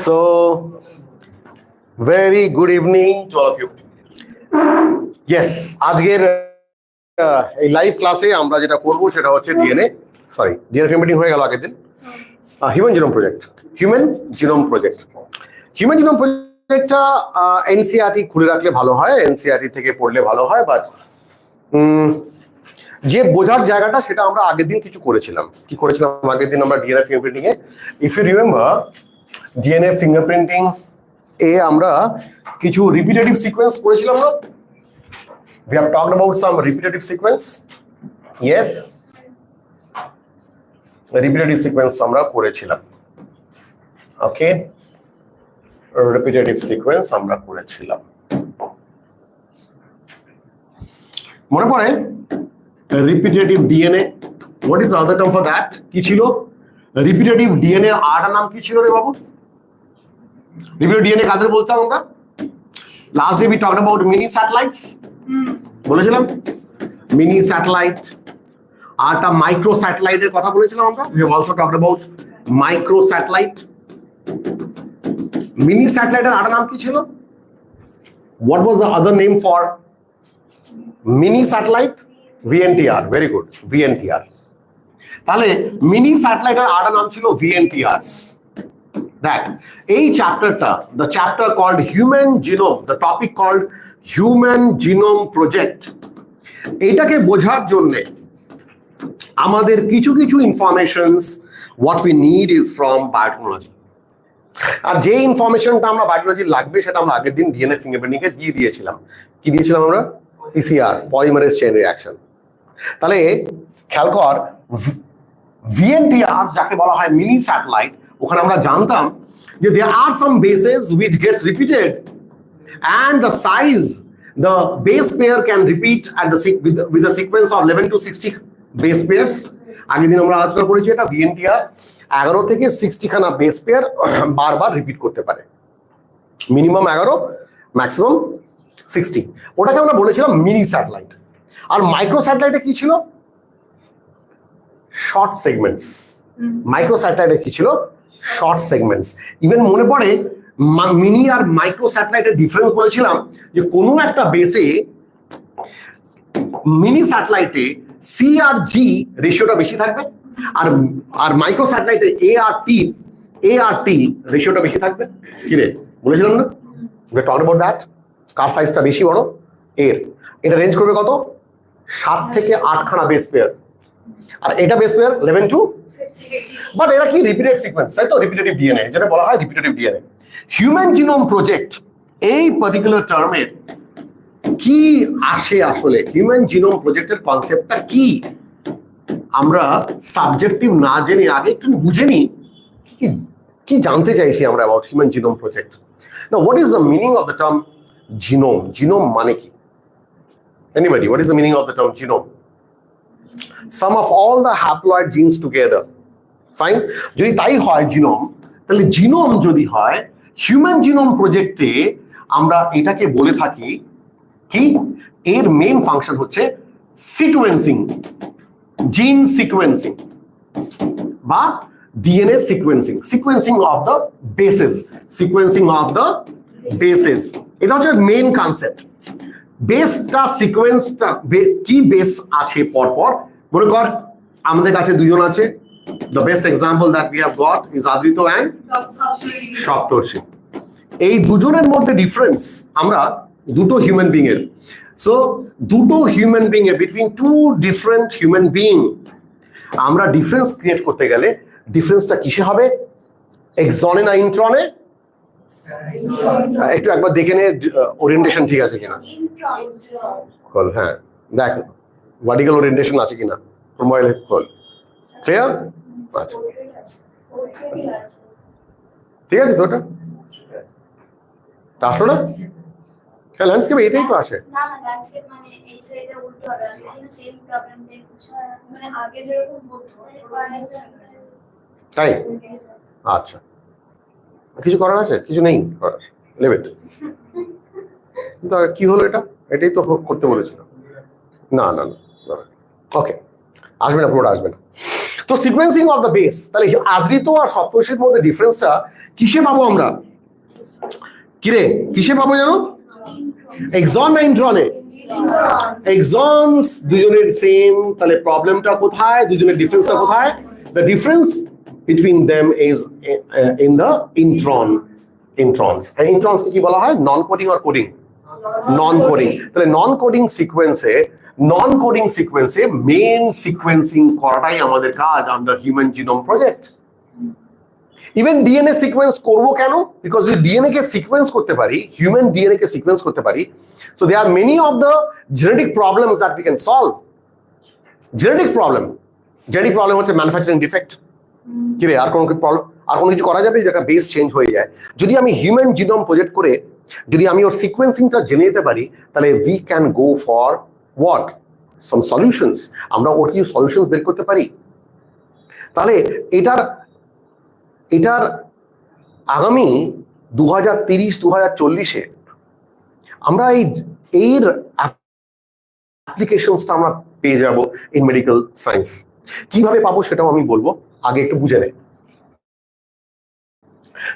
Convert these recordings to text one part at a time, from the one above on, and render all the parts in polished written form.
So, very good evening to all of you. Yes, আজকের এই live ক্লাসে আমরা যেটা করব সেটা হচ্ছে ডিএনএ ফিঙ্গারপ্রিন্টিং হয়ে গেল আগের দিন। Human genome project, human genome প্রজেক্টটা এনসিইআরটি খুলে রাখলে ভালো হয়, এনসিইআরটি থেকে পড়লে ভালো হয়, বাট যে বোঝার জায়গাটা সেটা আমরা আগের দিন কিছু করেছিলাম। কি করেছিলাম আগের দিন আমরা ডিএনএ ফিঙ্গারপ্রিন্টিং এ? If you remember, DNA fingerprinting এ আমরা কিছু রিপিটেটিভ সিকোয়েন্স করেছিলাম না? We have talked about some repetitive sequence. Yes, repetitive sequence আমরা করেছিলাম। Okay, repetitive sequence আমরা করেছিলাম। মনে পড়ে repetitive DNA? What is the other term for that? কি ছিল? repetitive DNA এর আরেকটা নাম কি ছিল রে বাবু? repetitive DNA কাদের বলতাম আমরা? Last day we talked about mini satellites. বলেছিলাম মিনি স্যাটেলাইট, আরটা মাইক্রো স্যাটেলাইটের কথা বলেছিলাম আমরা। We have also talked about micro satellite. Mini স্যাটেলাইটের আরেকটা নাম কি ছিল? What was the other name for mini satellite? VNTR. Very good, VNTR. তাহলে মিনি স্যাটেলাইটের আরেকটা নাম ছিল VNTRs। দেখ, এই চ্যাপ্টারটা, the chapter called human genome, the topic called human genome project, এটাকে বোঝার জন্য আমাদের কিছু কিছু informations what we need is from biotechnology। আর যে ইনফরমেশনটা আমরা বায়োটেকনোলজি লাগবে সেটা আমরা আগের দিন ডিএনএ ফিঙ্গারপ্রিন্টিং এ দিয়ে দিয়েছিলাম। কি দিয়েছিলাম আমরা? PCR, polymerase chain reaction. তাহলে খেয়াল কর, VNTR যাকে বলা হয় মিনি স্যাটেলাইট, ওখানে আমরা জানতাম যে there are some bases which gets repeated and the size, the base pair can repeat at the with the sequence of 11 to 60 base pairs। আগের দিন আমরা আলোচনা করেছি এটা VNTR 11 থেকে 60 খানা বেস পেয়ার বারবার রিপিট করতে পারে, মিনিমাম 11, ম্যাক্সিমাম 60। ওটাকে আমরা বলেছিলাম মিনি স্যাটেলাইট। আর মাইক্রো স্যাটেলাইটে কি ছিল? Short segments. মাইক্রো স্যাটেলাইটে কি ছিল? Short segments. ইভেন মনে পড়ে মিনি আর মাইক্রো স্যাটেলাইটের ডিফারেন্স বলেছিলাম যে কোনো একটা বেসে মিনি স্যাটেলাইটে সি আর জি রেশিওটা বেশি থাকবে, আর মাইক্রো স্যাটেলাইটে এ আর টি রেশিওটা বেশি থাকবে। কি রে বলেছিলাম না? we talked about that। কার সাইজটা বেশি বড়? এটা রেঞ্জ করবে কত? 7 থেকে 8 খানা বেস পেয়ার, আর এটা বেস পেয়ার 11 to, বাট এরা কি রিপিটেড সিকোয়েন্স, তাই তো? রিপিটেটিভ ডিএনএ, যেটা বলা হয় repetitive DNA. Human genome project, এই পার্টিকুলার টার্মের কি আসে আসলে? হিউম্যান জিনোম প্রজেক্টের কনসেপ্টটা কি আমরা সাবজেক্টিভ না জেনে আগে একটু বুঝে নিই কি জানতে চাইছি আমরা about human genome project. Now, what is the meaning of the term genome? Genome মানে কি? Anybody, what is the meaning of the term genome? Sum of all the haploid genes together. Fine? যদি তাই হয় genome, তাহলে genome যদি হয়, human genome প্রজেক্টে আমরা এটাকে বলে থাকি কি? এর মেইন ফাংশন হচ্ছে সিকোয়েন্সিং, জিন সিকোয়েন্সিং বা DNA sequencing, sequencing of the bases, sequencing of the bases. এটা হচ্ছে মেইন কনসেপ্ট। বেসটা, সিকোয়েন্সটা, কি বেস আছে পরপর। মনে কর আমাদের কাছে দুজন আছে। The best example that we have got is Adrito and Saptorshi। এই দুজনের মধ্যে ডিফারেন্স আমরা দুটো হিউম্যান বিং এর। সো দুটো হিউম্যান বিং এর, between two different human being, আমরা ডিফারেন্স ক্রিয়েট করতে গেলে ডিফারেন্সটা কিসে হবে? এক্সনে না ইন্ট্রনে? একটু একবার দেখে নে ওরিয়েন্টেশন ঠিক আছে কিনা। খোল, হ্যাঁ দেখ ভার্টিক্যাল ওরিয়েন্টেশন আছে কিনা মোবাইলে, খোল। ক্লিয়ার? আচ্ছা, ঠিক আছে তো? ওটা আসলো না? হ্যাঁ, ল্যান্ডস্কেপে এটাই তো আসে। তাই? আচ্ছা, কিছু করার আছে? কিছু নেই করার, লিমিট। কি হলো এটা? এটাই তো করতে বলেছিল। না, ওকে, আসবে না, পুরোটা আসবে না। তো সিকোয়েন্সিং অফ দ্য বেস, তাহলে আদৃত আর সপ্তর্ষির মধ্যে ডিফারেন্সটা কিসে পাবো আমরা? কিরে কিসে পাবো জানো? এক্সন না ইন্ট্রনে? এক্সনস দুজনের সেম, তাহলে প্রবলেমটা কোথায়? দুজনের ডিফারেন্সটা কোথায়? The difference between them is in the introns. and introns কি বলা হয়? নন কোডিং আর কোডিং? নন কোডিং। তাহলে নন কোডিং সিকোয়েন্সে মেন সিকোয়েন্সিং করাটাই আমাদের কাজ under human genome project. Even DNA sequence করবো কেন? বিকজ যদি ডিএনএ কে সিকোয়েন্স করতে পারি, হিউম্যান ডিএনএ কে সিকোয়েন্স করতে পারি, so they are many of the genetic problems that we can solve. Genetic problem হচ্ছে ম্যানুফ্যাকচারিং ডিফেক্ট। কিরে আর কোনো কিছু করা যাবে যেটা বেস চেঞ্জ হয়ে যায়? যদি আমি হিউম্যান জিনোম প্রজেক্ট করে যদি আমি ওর সিকোয়েন্সিংটা জেনে যেতে পারি, তাহলে we can go for what? Some solutions. আমরা ওর কিছু সলিউশনস বের করতে পারি। তাহলে এটার আগামী 2030-2040-এ আমরা এর অ্যাপ্লিকেশনসটা আমরা পেয়ে যাব ইন মেডিকেল সায়েন্স। কিভাবে পাবো সেটাও আমি বলবো, আগে একটু বুঝে নেই।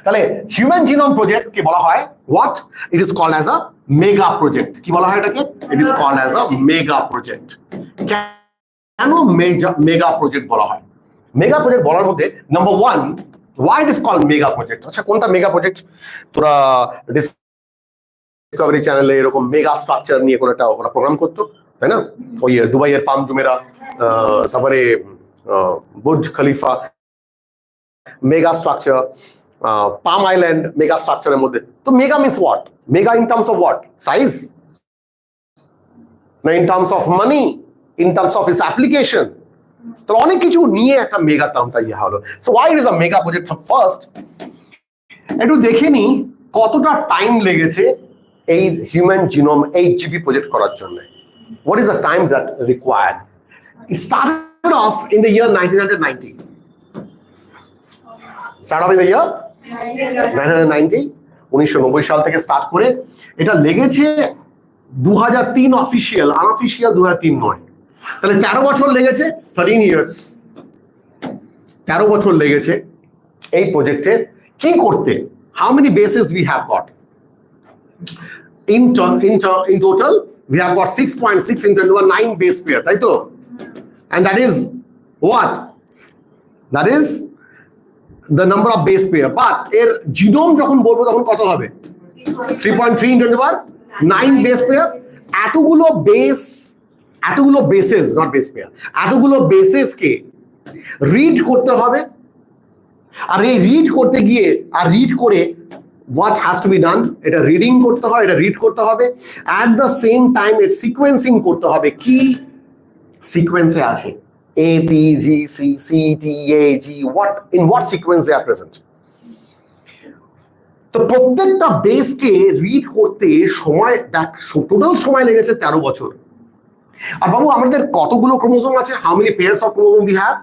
তাহলে হিউম্যান জিনোম প্রজেক্ট কে বলা হয় what? It is called as a mega project. কি বলা হয় এটাকে? It is called as a mega project. কেন মেগা প্রজেক্ট বলা হয়? মেগা প্রজেক্ট বলার মধ্যে number one, why it is called mega project? আচ্ছা, কোনটা মেগা প্রজেক্ট? তোরা ডিসকভারি চ্যানেলে এরকম মেগা স্ট্রাকচার নিয়ে কোনো একটা ওরা প্রোগ্রাম করতো, তাই না? ওই দুবাইয়ের পাম জুমেরা, তারপরে Burj Khalifa mega structure, palm island mega স্ট্রাকচারের মধ্যে। তো mega means what? Mega in terms of what? Size? না in terms of money? In terms of its application? তো অনেক কিছু নিয়ে একটা মেগা টার্মটা ইয়ে হলো। So why it is a mega project? First একটু দেখে নি কতটা টাইম লেগেছে এই হিউম্যান জিনোম HGP প্রজেক্ট করার জন্য। What is the time that required? It started off in the year 1990. Start off in the year 1990, 1990 সাল থেকে স্টার্ট করে এটা লেগেছে 2003 অফিসিয়াল, আনঅফিসিয়াল 2003 নয়। তাহলে 13 বছর লেগেছে, 13 years। 13 বছর লেগেছে এই প্রজেক্টে কি করতে? How many bases we have got? In total we have got 6.6 into 9 base pair, তাই তো? And that is what? That is the number of base pair. But এর জিনোম যখন বলবো তখন কত হবে? 3.3 into 9 base pair। এতগুলো বেসেস, নট বেস পেয়ার, এতগুলো বেসেসকে রিড করতে হবে। আর এই রিড করতে গিয়ে আর রিড করে what has to be done? এটা রিডিং করতে হয়, এটা রিড করতে হবে, অ্যাট দ্য সেম টাইম এর সিকোয়েন্সিং করতে হবে। কি সিকোয়েন্সে আছে? A T G C C T A G, in what sequence they are present? তো প্রত্যেকটা বেসকে রিড করতে সময় দেখ, টোটাল সময় লেগেছে 13 বছর। আর বাবু আমাদের কতগুলো ক্রোমোজোম আছে? How many pairs of chromosome we have?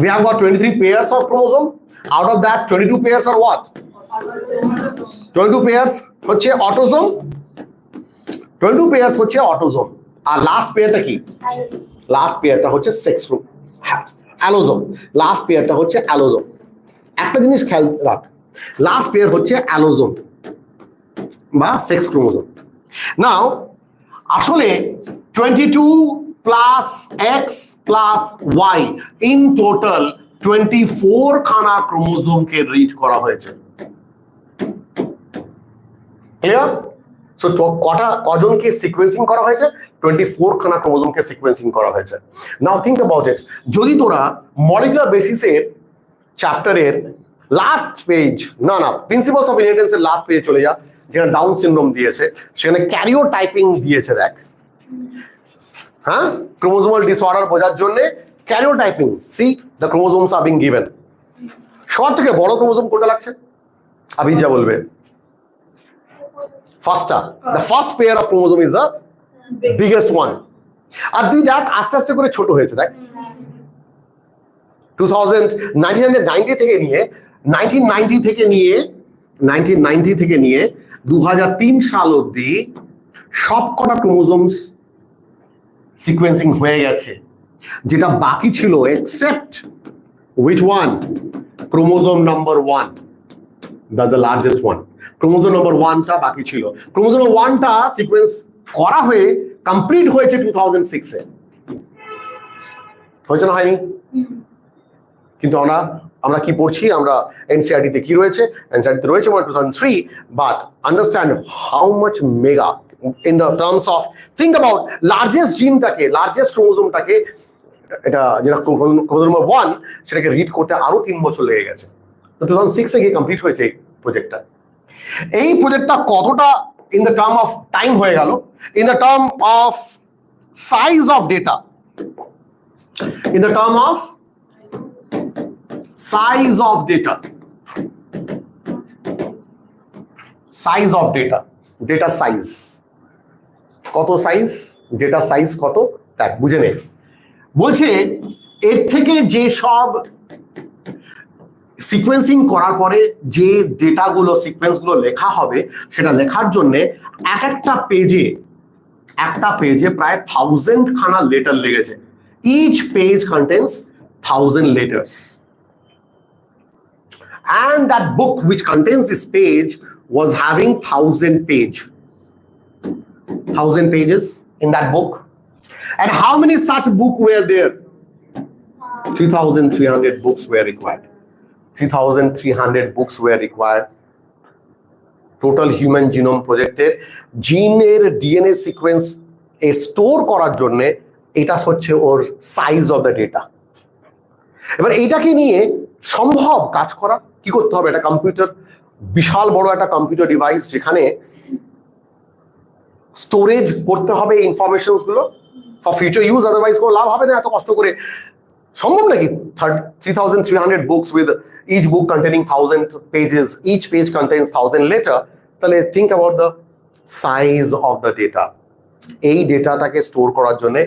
We have got 23 pairs of chromosome. Out of that 22 pairs are what? 22 pairs হচ্ছে অটোজোম, 22 pairs হচ্ছে অটোজোম। আর লাস্ট পেয়ারটা কি? লাস্ট পেয়ারটা হচ্ছে সেক্স অ্যালোজোম। লাস্ট পেয়ারটা হচ্ছে অ্যালোজোম। একটা জিনিস খেয়াল রাখ, লাস্ট পেয়ার হচ্ছে অ্যালোজোম বা সেক্স ক্রোমোজোম। নাও আসলে 22 plus X plus Y in total 24 খানা ক্রোমোজোমকে রিড করা হয়েছে। ক্লিয়ার? সো কজনকে সিকোয়েন্সিং করা হয়েছে? 24 খানা ক্রোমোজোমকে সিকোয়েন্সিং করা হয়েছে। নাও থিঙ্ক অ্যাবাউট ইট। যদি তোরা মলিকুলার বেসিসের চ্যাপ্টারের লাস্ট পেজ, না প্রিন্সিপালস অফ ইনহেরিটেন্সের লাস্ট পেজে চলে যা, যেখানে ডাউন সিনড্রোম দিয়েছে, সেখানে ক্যারিওটাইপিং দিয়েছে। দেখ, হ্যাঁ, ক্রোমোজোমাল ডিসঅর্ডার বোঝার জন্য karyotyping. See the chromosomes are being given. সব থেকে বড় ক্রোমোজোম কোনটা লাগছে? আবিজা বলবে ফার্স্টটা। The first pair of chromosome is the biggest one. আর তুই দেখ আস্তে আস্তে করে ছোট হয়েছে। দেখ 1990 থেকে নিয়ে 1990 থেকে নিয়ে 2003 সাল অবধি সব কটা ক্রোমোজোমস সিকোয়েন্সিং হয়ে গেছে। যেটা বাকি ছিল except which one? Chromosome number 1, the largest one. Chromosome number 1 টা বাকি ছিল। Chromosome 1 টা সিকোয়েন্স করা হয়ে কমপ্লিট হয়েছে 2006 এ। হয়েছে না হয়নি? কিন্তু আমরা কি পড়ছি? আমরা এনসিইআরটি তে কি রয়েছে? এনসিইআরটি তে রয়েছে 2003, but understand how much mega in the terms of, think about largest জিনটাকে, লার্জেস্ট ক্রোমোজোমটাকে, এটা যেটা ক্রোমোজোম নম্বর 1, সেটাকে রিড করতে আরো 3 বছর লেগে গেছে। তো 2006 এ গিয়ে কমপ্লিট হয়েছে এই প্রজেক্টটা। এই প্রজেক্টটা কতটা in the term of time হয়ে গেল, in the term of size of data, in the term of size of data, size of data, data size, কত সাইজ, ডেটা সাইজ কত, দেখ বুঝে নে। বলছে এর থেকে যে সব সিকোয়েন্সিং করার পরে যে ডেটাগুলো, সিকোয়েন্সগুলো লেখা হবে, সেটা লেখার জন্য একটা পেজে প্রায় 1000 খানা লেটার লেগেছে। Each page contains 1000 letters, and that book which contains this page was having 1000 pages in that book. And how many such books were there? 3,300 books were required. 3,300 books were required. Total Human Genome Project জিনের DNA sequence store করার জন্য এটা হচ্ছে ওর size of the data. এবার এটাকে নিয়ে সম্ভব কাজ করা, কি করতে হবে? একটা কম্পিউটার, বিশাল বড় একটা কম্পিউটার ডিভাইস, যেখানে স্টোরেজ করতে হবে ইনফরমেশনস গুলো ফর ফিউচার ইউজ, আদারওয়াইজ কোনো লাভ হবে না এত কষ্ট করে। সম্ভব নাকি 3,300 books with each book containing 1000 pages, each page contains 1000 letter? তাহলে think about the size of the data. এই ডেটাটাকে স্টোর করার জন্য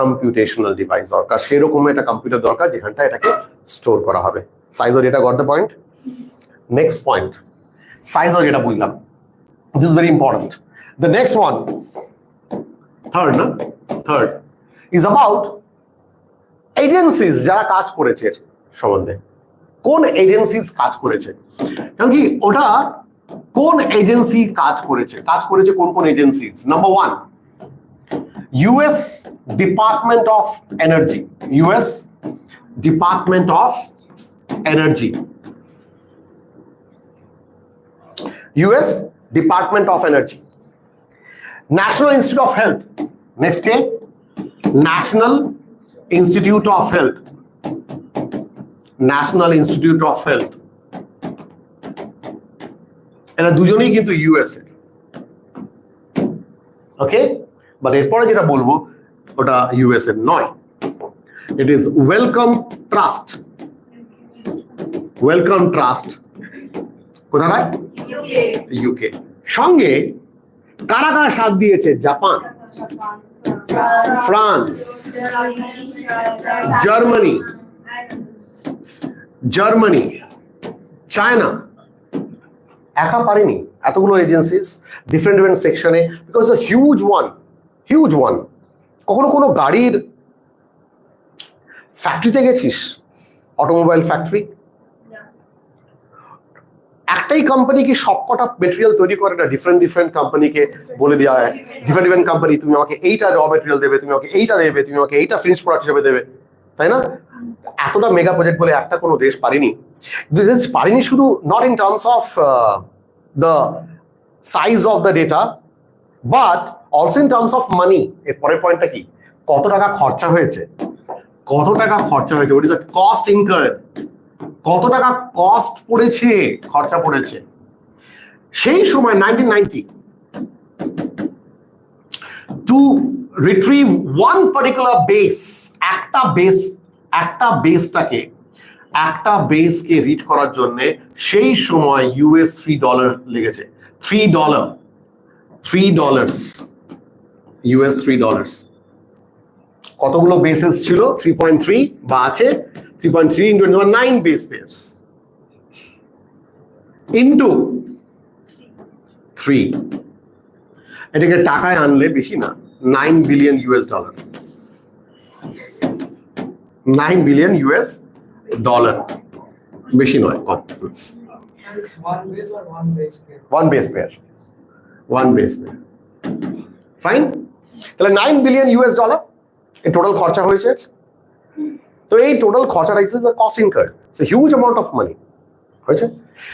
কম্পিউটেশনাল ডিভাইস দরকার, সেরকম একটা কম্পিউটার দরকার যেখানটা এটাকে স্টোর করা হবে। Size of data, got the point? Next point, size of data বুঝলাম, this is very important. The next one, third is about agencies যারা কাজ করেছে সম্বন্ধে। কোন এজেন্সিস কাজ করেছে, কারণ কি ওটা কোন এজেন্সি কাজ করেছে কোন কোন agencies? Number 1, US Department of Energy, US Department of Energy, US Department of Energy, National Institute of Health, next day National Institute of Health, National Institute of Health, এরা দুজনেই কিন্তু ইউএস এর, ওকে? বাট এরপরে যেটা বলবো ওটা ইউএস এর নয়, it is welcome trust. Welcome trust কোথায়? ইউকে। সঙ্গে কারা কারা সাথ দিয়েছে? Japan, France, Germany, China. একা পারেনি, এতগুলো এজেন্সিস ডিফারেন্ট সেকশনে, বিকজ হিউজ ওয়ান। কখনো কোনো গাড়ির ফ্যাক্টরিতে গেছিস? অটোমোবাইল ফ্যাক্টরি, একটাই কোম্পানি কি সবকটা মেটেরিয়াল তৈরি করে না? ডিফারেন্ট কোম্পানিকে বলে দেওয়া হয়, ডিফারেন্ট কোম্পানি তুমি আমাকে এইটা র মেটেরিয়াল দেবে, তুমি আমাকে এইটা দেবে, তুমি আমাকে এইটা ফিনিশ প্রোডাক্ট হিসেবে দেবে, তাই না? এতটা মেগা প্রজেক্ট বলে একটা কোনো দেশ পারেনি। শুধু not in terms of the size of the data, but also in terms of money. এর পরের পয়েন্টটা কি? কত টাকা খরচা হয়েছে? What is the cost incurred? কত টাকা কস্ট পড়েছে, খরচা পড়েছে? সেই সময় 1990 to retrieve one particular base, একটা বেসকে রিড করার জন্য সেই সময় US $3 লেগেছে। $3 US $3। কতগুলো বেসেস ছিল? 3.3 বা আছে 3.3 into 9 base pairs into 3। এটাকে টাকায় আনলে বেশি না, $9 billion। 9 বিলিয়ন US ডলার, বেশি নয়, কম। One base or one base pair? One base pair, one base pair, fine. তাহলে 9 বিলিয়ন US ডলার এই টোটাল খরচা হয়েছে। তো এই টোটাল খরচাটা is a cost incurred, it's a huge amount of money হয়েছে।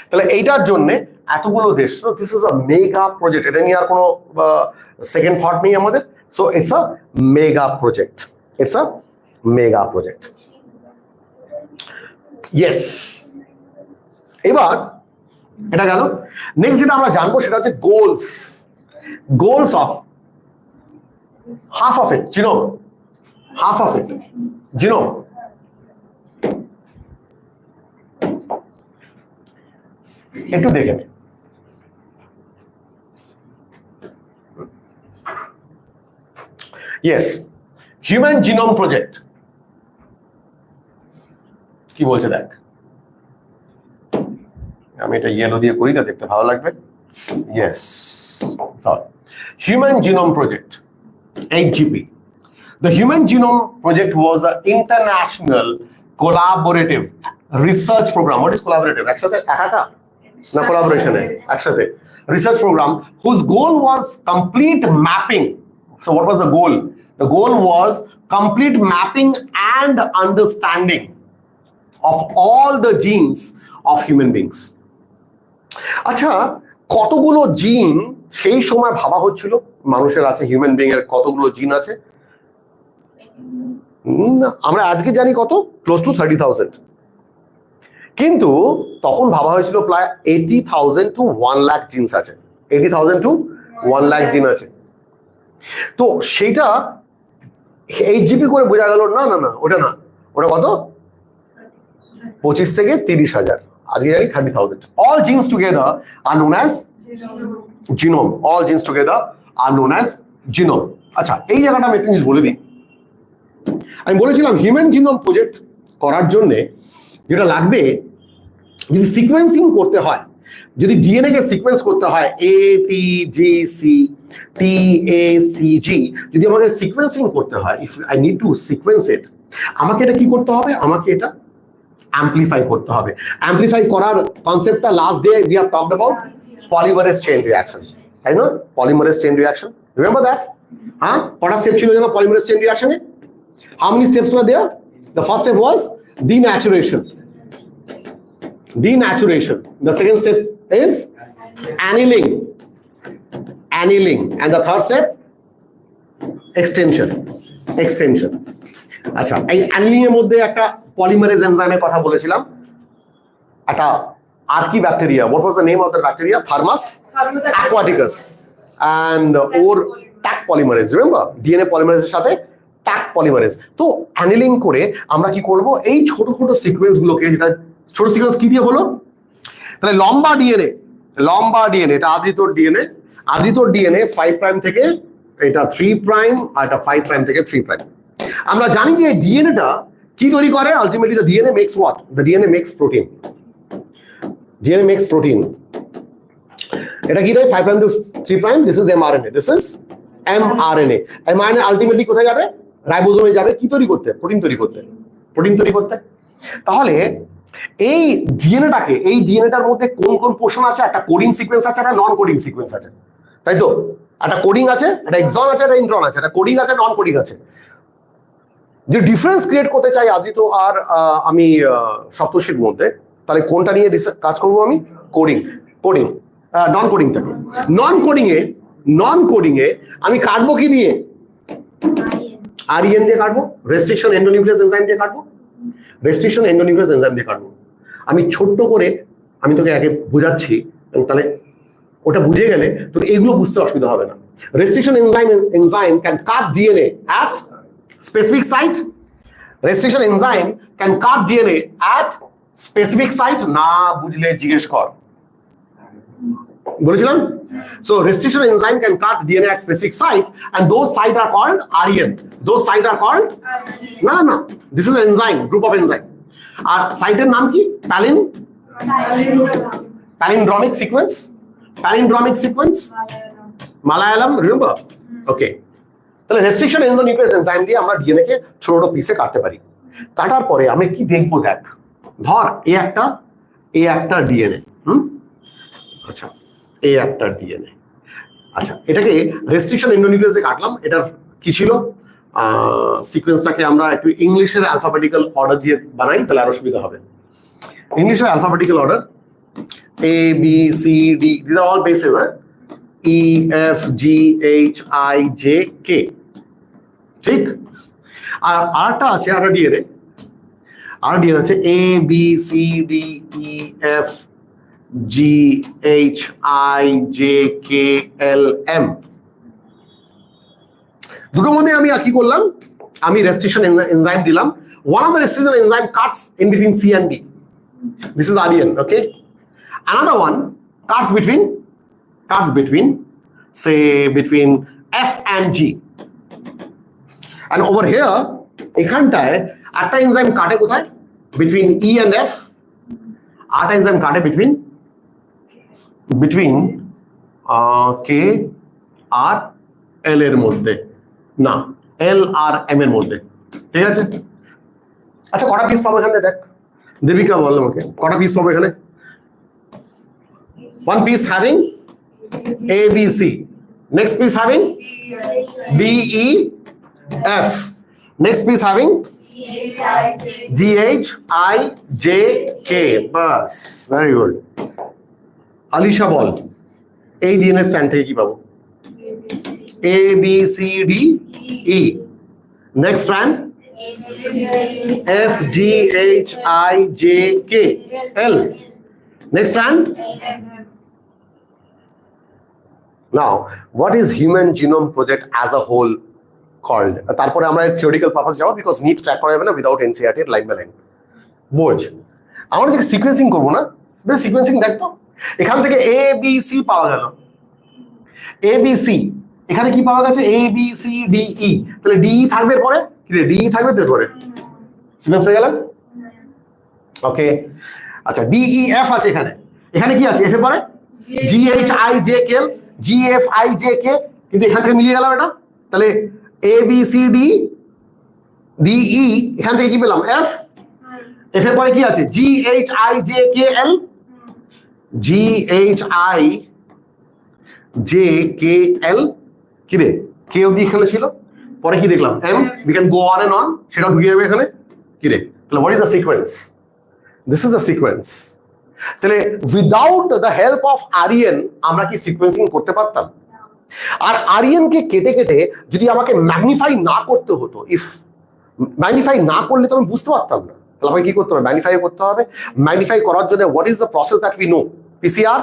তাহলে এইটার জন্য এতগুলো দেশ, so this is a mega project, এটা নিয়ে আর কোনো সেকেন্ড থট নেই আমাদের। So it's a mega project, it's a mega project, yes. এবার এটা গেল। নেক্সট যেটা আমরা জানবো সেটা হচ্ছে goals, goals of half of it genome, half of it genome। একটু দেখে নে, ইয়েস, হিউম্যান জিনোম প্রজেক্ট কি বলছে দেখ। আমি এটা ইয়েলো দিয়ে করি, তা দেখতে ভালো লাগবে। Yes, human genome project, HGP. The Human Genome Project was an international collaborative research program. What is collaborative? একসাথে একা না, collaboration একসাথে research program whose goal was complete mapping. So what was the goal? The goal was complete mapping and understanding of all the genes of human beings. আচ্ছা, কতগুলো জিন সেই সময় ভাবা হচ্ছিল মানুষের আছে, হিউম্যান বিং এর কতগুলো জিন আছে? আমরা আজকে জানি কত, ক্লোজ টু 30,000, কিন্তু তখন ভাবা হয়েছিল প্রায় 80,000 to 1 লাখ জিনস আছে, 80,000 to 1 লাখ জিন আছে। তো সেটা HGP করে বোঝা গেল না না না, ওটা না, ওটা কত, 25 থেকে 30,000, আজকে জানি 30,000। All genes together are known as genome, all genes together are known as genome। আচ্ছা, এই জায়গাটা আমি একটা জিনিস বলে দিই। আমি বলেছিলাম হিউম্যান জিনোম প্রজেক্ট করার জন্য যেটা লাগবে, যদি সিকোয়েন্সিং করতে হয়, যদি ডিএনএ কে সিকোয়েন্স করতে হয় ATGC TACG, যদি আমাকে সিকোয়েন্সিং করতে হয়, if I need to sequence it, আমাকে এটা কি করতে হবে, আমাকে এটা অ্যাম্পলিফাই করতে হবে। অ্যাম্পলিফাই করার কনসেপ্টটা last day we have talked about polymerase chain reaction, তাই না? Polymerase chain reaction, remember that? হ্যাঁ, কটা স্টেপ ছিল যেন পলিমারেজ চেইন রিঅ্যাকশনে? How many steps were there? The first step was denaturation. Denaturation. The second step is annealing. Annealing. And the third step, extension. Extension. আচ্ছা, এই annealing এর মধ্যে একটা পলিমারেজ এনজাইমের কথা বলেছিলাম, একটা আর্কি bacteria. What was the name of the bacteria? Thermus aquaticus and or Taq polymerase. Remember? DNA polymerase এর সাথে ট্যাক পলিমারেজ। তো অ্যানিলিং করে আমরা কি করব, এই ছোট ছোট সিকোয়েন্স গুলোকে, যেটা ছোট সিকোয়েন্স কি দিয়ে হলো, তাহলে লম্বা ডিএনএ, এটা আদিতর ডিএনএ, আদিতর ডিএনএ 5 প্রাইম থেকে এটা 3 প্রাইম, আর এটা 5 প্রাইম থেকে 3 প্রাইম। আমরা জানি যে ডিএনএটা কি তৈরি করে, ultimately the DNA makes what, the DNA makes protein, DNA makes protein. এটা কি দেয়, 5 prime to 3 prime, this is mRNA, this is mRNA. MRNA ultimately কোথায় যাবে, রাইবোজোমে যাবে, কি তৈরি করতে, প্রোটিন তৈরি করতে, প্রোটিন তৈরি করতে। তাহলে এই ডিএনএটাকে, এই ডিএনএটার মধ্যে কোন কোন পোর্শন আছে, একটা কোডিং সিকোয়েন্স আছে, একটা নন কোডিং সিকোয়েন্স আছে, তাই তো? একটা কোডিং আছে, একটা এক্সন আছে, একটা ইন্ট্রন আছে, একটা কোডিং আছে, নন কোডিং আছে। যে ডিফারেন্স ক্রিয়েট করতে চাই আদিত আর আমি সপ্তর্ষির মধ্যে, তাহলে কোনটা নিয়ে কাজ করবো আমি, কোডিং, কোডিং, নন কোডিংটাকে। নন কোডিং এ আমি কাটবো কি দিয়ে, REN দিয়ে কাটবো, রেস্ট্রিকশন এন্ডোনিউক্লিয়াস এনজাইম দিয়ে কাটবো, রেস্ট্রিকশন এন্ডোনিউক্লিয়াস এনজাইম দিয়ে কাটবো। আমি ছোট্ট করে আমি তোকে আগে বোঝাচ্ছি, তাহলে ওটা বুঝে গেলে তোর এগুলো বুঝতে অসুবিধা হবে না। Restriction enzyme can cut DNA at specific site, restriction enzyme can cut DNA at specific site. না বুঝলে জিজ্ঞেস কর, বলেছিলাম। So restriction enzyme can cut DNA at specific site, and those sites are called REN. Those sites are called no. This is an enzyme, group of enzyme. আর সাইটের নাম কি, palindromic sequence, palindromic sequence, Malayalam. Remember? Okay. তাহলে restriction endonuclease enzyme দিয়ে আমরা DNA কে ছোট ছোট পিসে কাটতে পারি। কাটার পরে আমি কি দেখবো দেখ, ধর এ একটা ডিএনএ, আচ্ছা এ একটা ডিএনএ, আচ্ছা এটাকে রেস্ট্রিকশন এন্ডোনিউক্লিয়াসে কাটলাম। এটার কি ছিল, সিকোয়েন্সটাকে আমরা একটু ইংলিশের অ্যালফাবেটিক্যাল অর্ডার দিয়ে বানাই, তাহলে আরো সুবিধা হবে। ইংলিশের alphabetical order A B C D, these are all bases, E F G H I J K, ঠিক। আর আরেকটা আছে, আরেকটা ডিএনএ আছে A B C D E F G H I J K L M। দুটোর মধ্যে আমি কি করলাম, আমি রেস্ট্রিকশন এনজাইম দিলাম। One of the restriction enzyme cuts in between C and D. This is REN, okay? Another one cuts between say between F and G. And over here, এখানটায় একটা enzyme কাটে কোথায়, between E and F, আরেকটা enzyme কাটে between K আর L এর মধ্যে, না L আর M এর মধ্যে, ঠিক আছে। আচ্ছা কটা পিস পাবো এখানে দেখ, দেবিকা বললাম ওকে, কটা পিস পাবো এখানে? One piece having A B C, next piece having D E F, next piece having G H I J K, bas, very good. Alisha ball, এই ডিএনএ স্ট্যান্ড থেকে কি পাবো? A B C D E, next strand F G H I J K L, next strand. Now, what is Human Genome Project as a whole called? তারপরে আমরা theoretical purpose যাব, because NEET track করা যাবে না without NCERT line by line. বোঝ, আমরা যে sequencing করবো না, বেশ সিকোয়েন্সিং দেখতো, এখান থেকে এ বি সি পাওয়া গেল, এ বি সি, এখানে কি পাওয়া গেছে এ বি সি ডি ই, তাহলে ডি থাকবে পরে, কি রে ডি থাকবে তো পরে, সিকোয়েন্স হয়ে গেল, ওকে। আচ্ছা ডি ই এফ আছে এখানে, এখানে কি আছে এফ এর পরে G H I J K L, G F I J K, কিন্তু এখান থেকে মিলিয়ে গেল এটা, তাহলে A B C D D E, এখান থেকে কি পেলাম এফ, এফ এর পরে কি আছে G H I J K L, G H I J K L, কি রে কে অবধি এখানে ছিল, পরে কি দেখলাম M, we can go on and on, সেটা ঢুকে যাবে এখানে, কি রে, তাহলে what is the sequence, this is the sequence. তাহলে উইদাউট দ্য হেল্প অফ আরিয়েন আমরা কি সিকোয়েন্সিং করতে পারতাম? আর আরিয়েনকে কেটে কেটে যদি আমাকে ম্যাগনিফাই না করতে হতো, ইফ ম্যাগনিফাই না করলে তো আমি বুঝতে পারতাম না, তাহলে আমাকে কি করতে হবে, ম্যাগনিফাই করতে হবে। ম্যাগনিফাই করার জন্য what is the process that we know, PCR,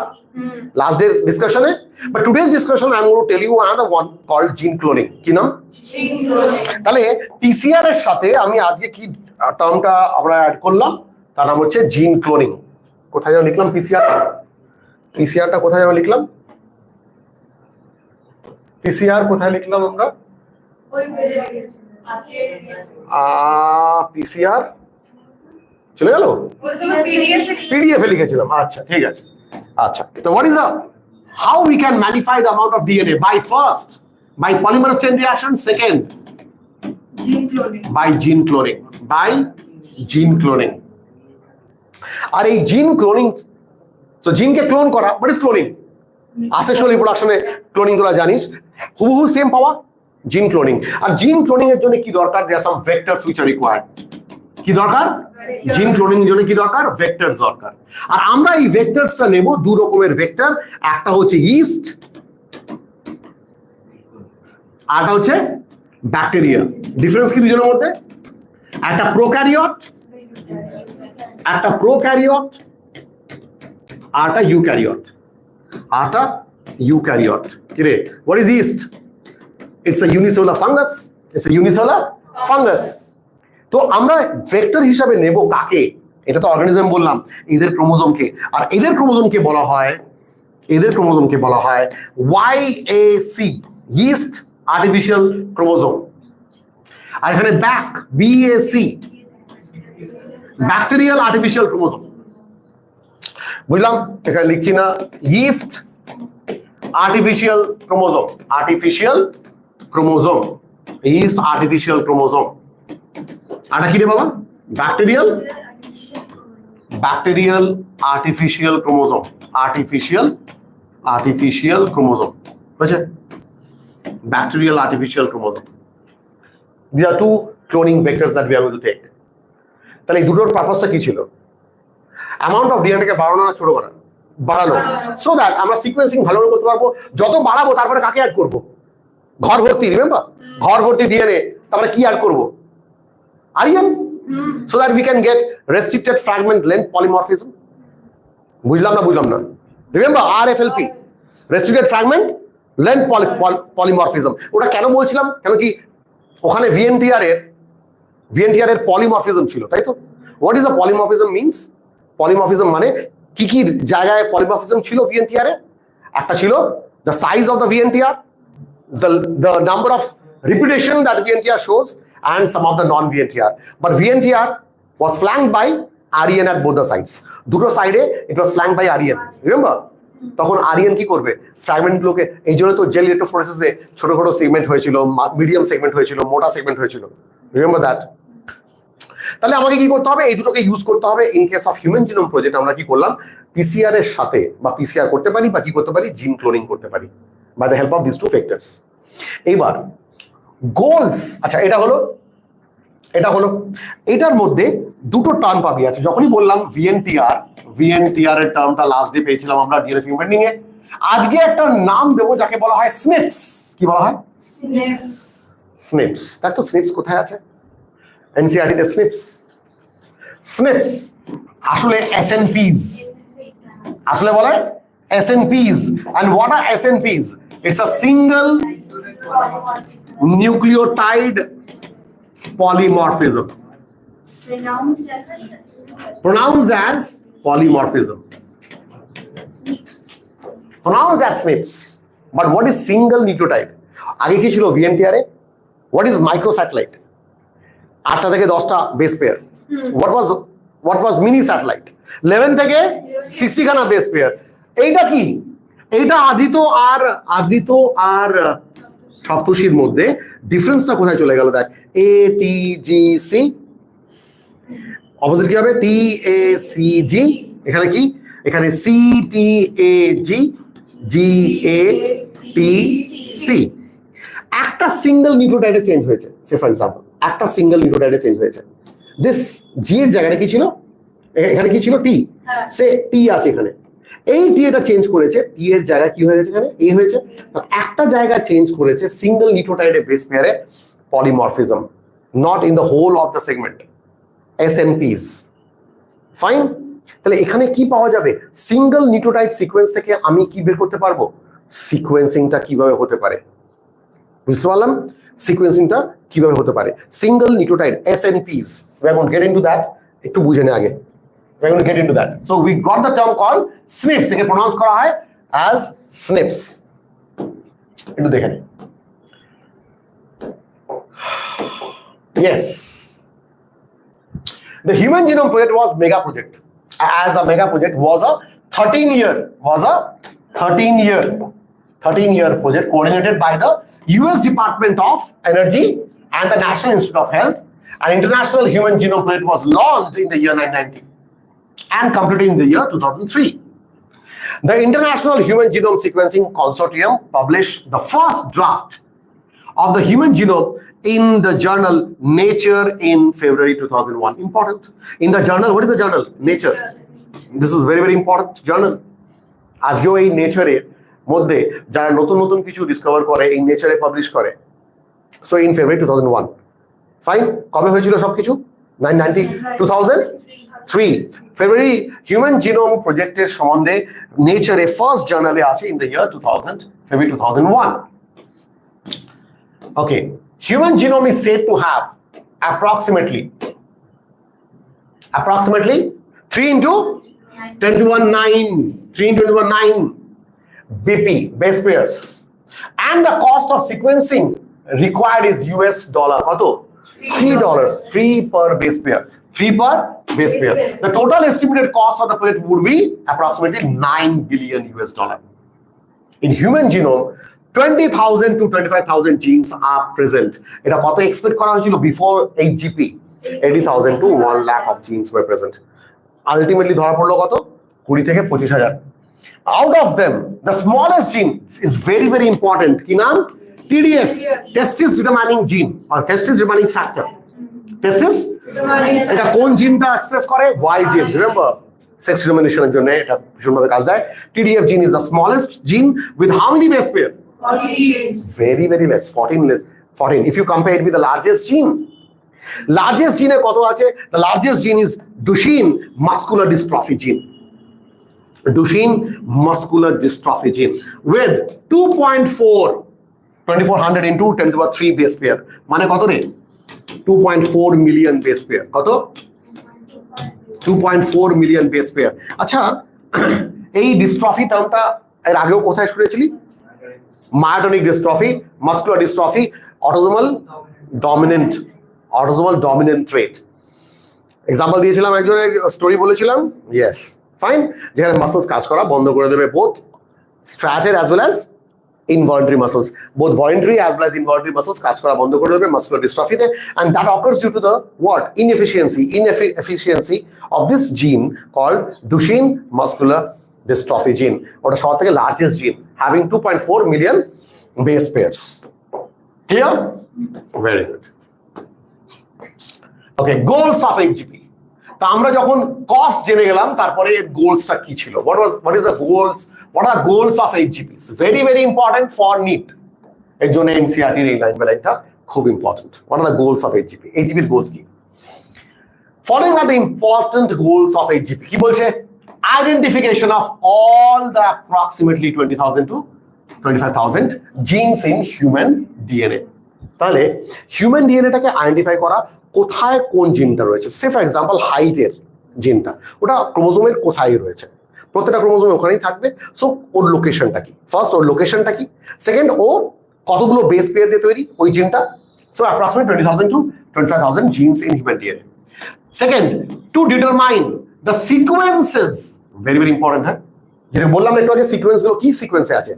last day discussion, but today's discussion I'm going to tell you another one called gene cloning. কি নাম? Gene cloning. তাহলে PCR এর সাথে আমি আজকে কি টার্মটা আমরা অ্যাড করলাম, তার নাম হচ্ছে জিন ক্লোনিং। কোথায় যেন লিখলাম পিসিআরটা কোথায় যেন লিখলাম, পিসিআর কোথায় লিখলাম আমরা, পিসিআর চলে গেল, পিডিএফ এ লিখেছিলাম, আচ্ছা ঠিক আছে। আচ্ছা, তো what is the how we can magnify the amount of DNA? By first, by polymerase chain reaction, second by gene cloning. আর এই জিন ক্লোনিং, সো জিনকে ক্লোন করা, what is cloning? asexual reproduction-এ ক্লোনিং তোরা জানিস, হুবহু সেম পাওয়া জিন ক্লোনিং। আর জিন ক্লোনিং এর জন্য কি দরকার, there are some vectors which are required। কি দরকার, জিন ক্লোনিং এর জন্য কি দরকার, ভেক্টরস দরকার। আর আমরা এই ভেক্টরসটা নেব দু রকমের ভেক্টর, একটা হচ্ছে ইস্ট, আরটা হচ্ছে ব্যাকটেরিয়া। ডিফারেন্স কি দুজনের মধ্যে, একটা প্রোক্যারিওট আরটা ইউক্যারিওট। কি রে, what is east? It's a unicellular fungus. তো আমরা ভেক্টর হিসাবে নেব কাকে, এটা তো অর্গানিজম বললাম, এদের ক্রোমোজোমকে। আর এদের ক্রোমোজোমকে বলা হয় YAC, ইস্ট আর্টিফিশিয়াল ক্রোমোজোম। আর এখানে BAC, ব্যাকটেরিয়াল আর্টিফিশিয়াল ক্রোমোজোম। বুঝলাম, এখানে লিখছি না, yeast artificial chromosome, yeast artificial chromosome. আটা কি রে বাবা? Bacterial artificial chromosome, artificial chromosome বুঝছে? Bacterial artificial chromosome, these are two cloning vectors that we are going to take. তাহলে এই দুটোর পারপাসটা কি ছিল? অ্যামাউন্ট অফ ডিএনএ কে বাড়ানো না ছোট করা? বাড়ানো, সো দ্যাট আমরা সিকোয়েন্সিং ভালো করে করতে পারবো। যত বাড়াবো তারপরে কাকে অ্যাড করবো? ঘর ভর্তি, রিমেম্বার ঘর ভর্তি ডিএনএ, তারপরে কি অ্যাড করবো? RNA, so that we can get restricted fragment length polymorphism. বুঝলাম না? Remember RFLP, restricted fragment length polymorphism. ওটা কেন বলছিলাম? কেন কি ওখানে ভিএনটিআর এর পলিমরফিজম ছিল, তাই তো? What is a polymorphism means? Polymorphism মানে কি কি জায়গায় পলিমরফিজম ছিল ভিএনটিআর এ? একটা ছিল the size of the ভিএনটিআর, the number of repetition that VNTR shows, and some of the non-VNTR. But VNTR was flanked by REN at both the sides. দুটো সাইডে it was flanked by REN. Remember? তখন REN কি করবে? Fragment গুলোকে, এই জন্য তো jail ইলেক্ট্রোফোরেসিসে ছোট ছোট সেগমেন্ট হয়েছিল, মিডিয়াম সেগমেন্ট হয়েছিল, মোটা সেগমেন্ট হয়েছিল। Remember that? তাহলে আমাকে কি করতে হবে? এই দুটোকে ইউজ করতে হবে। In case of human genome project আমরা কি করলাম? পিসিআর এর সাথে বা পিসিআর করতে পারি বা কি করতে পারি? জিন ক্লোনিং করতে পারি by the help of these two factors. এইবার গোলস, আচ্ছা এটা হলো এটার মধ্যে দুটো টার্ম পাবি আছে। যখনই বললাম ভিএনটিআর এর টার্মটা লাস্ট ডে পেয়েছিলাম আমরা ডিএনএ ফিঙ্গারপ্রিন্টিং এ। আজকে একটা নাম দেবো যাকে বলা হয় স্নিপস। কি বলা হয়? স্নিপস। দেখ তো স্নিপস কোথায় আছে? এনসিইআরটি তে স্নিপস আসলে এসএনপিস, আসলে বলে SNPs. And what are SNPs? It's a single nucleotide polymorphism. Pronounced as polymorphism. Pronounced as SNPs. But what is single nucleotide? আগে কি ছিল VNTR A? What is microsatellite? 8টা থেকে 10টা base pair. What was mini satellite? 11 থেকে 60 খানা base pair. এইটা কি? এইটা আদিত আর সপ্তর্ষির মধ্যে ডিফারেন্সটা কোথায় চলে গেল? দেখ, ATGC অপোজিট কি হবে? TACG। এখানে কি? এখানে CTAG GATC। একটা সিঙ্গেল নিউক্লিওটাইডে চেঞ্জ হয়েছে। সে ফর এক্সাম্পল একটা সিঙ্গেল নিউক্লিওটাইডে চেঞ্জ হয়েছে। দিস জি এর জায়গাটা কি ছিল? এখানে কি ছিল? টি। সে টি আছে এখানে, এই টি এটা চেঞ্জ করেছে, টি এর জায়গা কি হয়ে গেছে? এখানে এ হয়েছে। একটা জায়গা চেঞ্জ করেছে সিঙ্গেল নিউক্লিওটাইডে বেস পেয়ারে polymorphism, not in the whole of the segment, SNPs। Fine. তাহলে এখানে কি পাওয়া যাবে? সিঙ্গেল নিউক্লিওটাইড সিকোয়েন্স থেকে আমি কি বের করতে পারবো? সিকোয়েন্সিংটা কিভাবে হতে পারে, বুঝতে পারলাম? সিকোয়েন্সিংটা কিভাবে হতে পারে single nucleotide SNPs। We are going to get into that. একটু বুঝে নে আগে। We are going to get into that. So we got the term called SNPs. একে প্রনাউন্স করা হয় as SNPs। একটু দেখে নে। Yes, the Human Genome Project was mega project. As a mega project was a 13-year project coordinated by the US Department of Energy and the National Institute of Health. An international human genome project was launched in the year 1990 and completed in the year 2003. The International Human Genome Sequencing Consortium published the first draft of the human genome in the journal Nature in February 2001. Important. In the journal, what is the journal? Nature. This is very, very important journal. আজকেও এই নেচারের মধ্যে যারা নতুন নতুন কিছু discover করে এই নেচারে পাবলিশ করে। So in February 2001। ফাইন। কবে হয়েছিল সবকিছু? 2003 ফেব্রুয়ারি। হিউম্যান জিনোম প্রজেক্টের সম্বন্ধে নেচারে ফার্স্ট জার্নালে আছে in the year 2000, February 2001. Okay, human genome is said to have approximately 3 into 10 to 1 9 BP base pairs, and the cost of sequencing required is US dollar কত? $3, 3 per base pair, 3 per base pair. The total estimated cost of the project would be approximately $9 billion US. In human genome, 20,000 to 25,000 genes are present. এটা কত expect করা হয়েছিল before HGP? 80,000 to 1 lakh of genes were present. Ultimately ধরা পড়লো কত? 20 থেকে 25,000. Out of them, the smallest gene is very very important. কি নাম? TDF, testis determining gene or testis determining factor. Testis এটা কোন জিনটা এক্সপ্রেস করে? Y gene. Remember, sex determination এর জন্য এটা ভীষণভাবে কাজ দেয়. TDF gene is the smallest gene with how many base pair? 40. Very very less, 14 less. 14 if you compare it with the largest gene. Largest gene কত আছে? The largest gene is Duchenne muscular dystrophy gene. Duchenne muscular dystrophy gene with 2.4 2400 into 10 to the power 3 base pair. মানে কত রে? 2.4 million base pair. কত? 2.4 million base pair. আচ্ছা, এই dystrophy টার্মটা এর আগেও কোথায় শুনেছিলি? Myotonic dystrophy, muscular dystrophy, autosomal dominant trait. Example দিয়েছিলাম, একজনের স্টোরি বলেছিলাম, ইয়েস ফাইন, যেখানে মাসলস কাজ করা বন্ধ করে দেবে, both striated as well as involuntary muscles, both voluntary as well as involuntary muscles কাজ করা বন্ধ করে দেবে muscular dystrophy-তে, and that occurs due to the what? Inefficiency of this gene called Duchenne muscular dystrophy gene. ওটা সব থেকে largest gene having 2.4 million base pairs. Clear? Very good. Okay, goals of HGP. তা আমরা যখন কস্ট জেনে গেলাম, তারপরে গোলসটা কি ছিল? What is the goals? What are goals of HGPs? Very very important for NEET. এর জন্য NCERT এর এই লাইন বাই লাইনটা খুব important. What are the goals of HGP? HGP এর গোলস কি? Following are the important goals of HGP. কি বলছে? Identification of all the approximately 20,000 to 25,000 genes in human DNA. তাহলে হিউম্যান ডিএনএটাকে আইডেন্টিফাই করা, কোথায় কোন জিনটা রয়েছে। সে ফর এক্সাম্পল হাইটের জিনটা, ওটা ক্রোমোজোমের কোথায় রয়েছে? প্রত্যেকটা ক্রোমোজোমে ওখানেই থাকবে। সো ওর লোকেশনটা কি? ফার্স্ট ওর লোকেশনটা কি, সেকেন্ড ও কতগুলো বেস পেয়ার দিয়ে তৈরি ওই জিনটা। So approximate 20,000 to 25,000 genes in human DNA. Second, to determine the sequences, very very important, হ্যাঁ, যেটা বললাম একটু আগে, সিকোয়েন্স গুলো কি সিকোয়েন্সে আছে,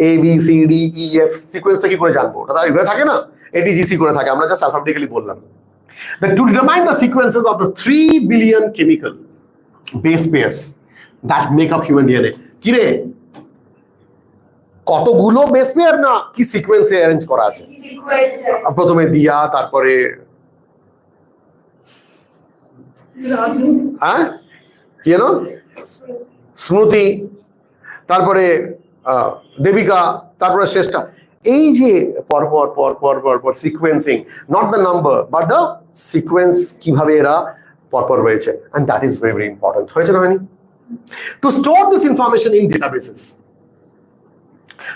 ABCDEF সিকোয়েন্সটা কি করে জানবো? ওটা তার এভাবে থাকে না, ATGC করে থাকে, আমরা জাস্ট অ্যালফাবেটিক্যালি বললাম। That to determine the sequences of the 3 billion chemical base pairs that make up human DNA. কি রে, কতগুলো বেস পেয়ার না কি সিকোয়েন্সে অ্যারেঞ্জ করা আছে? প্রথমে দিয়া, তারপরে হ্যাঁ কি জানো, স্মৃতি, তারপরে দেবিকা, তারপরে শ্রেষ্ঠা। এই যে পরপর পরপর পরপর sequencing, not the number but the sequence, কিভাবে এরা পরপর রয়েছে, and that is very very important. হয়েছে না হয়নি? To store this information in databases.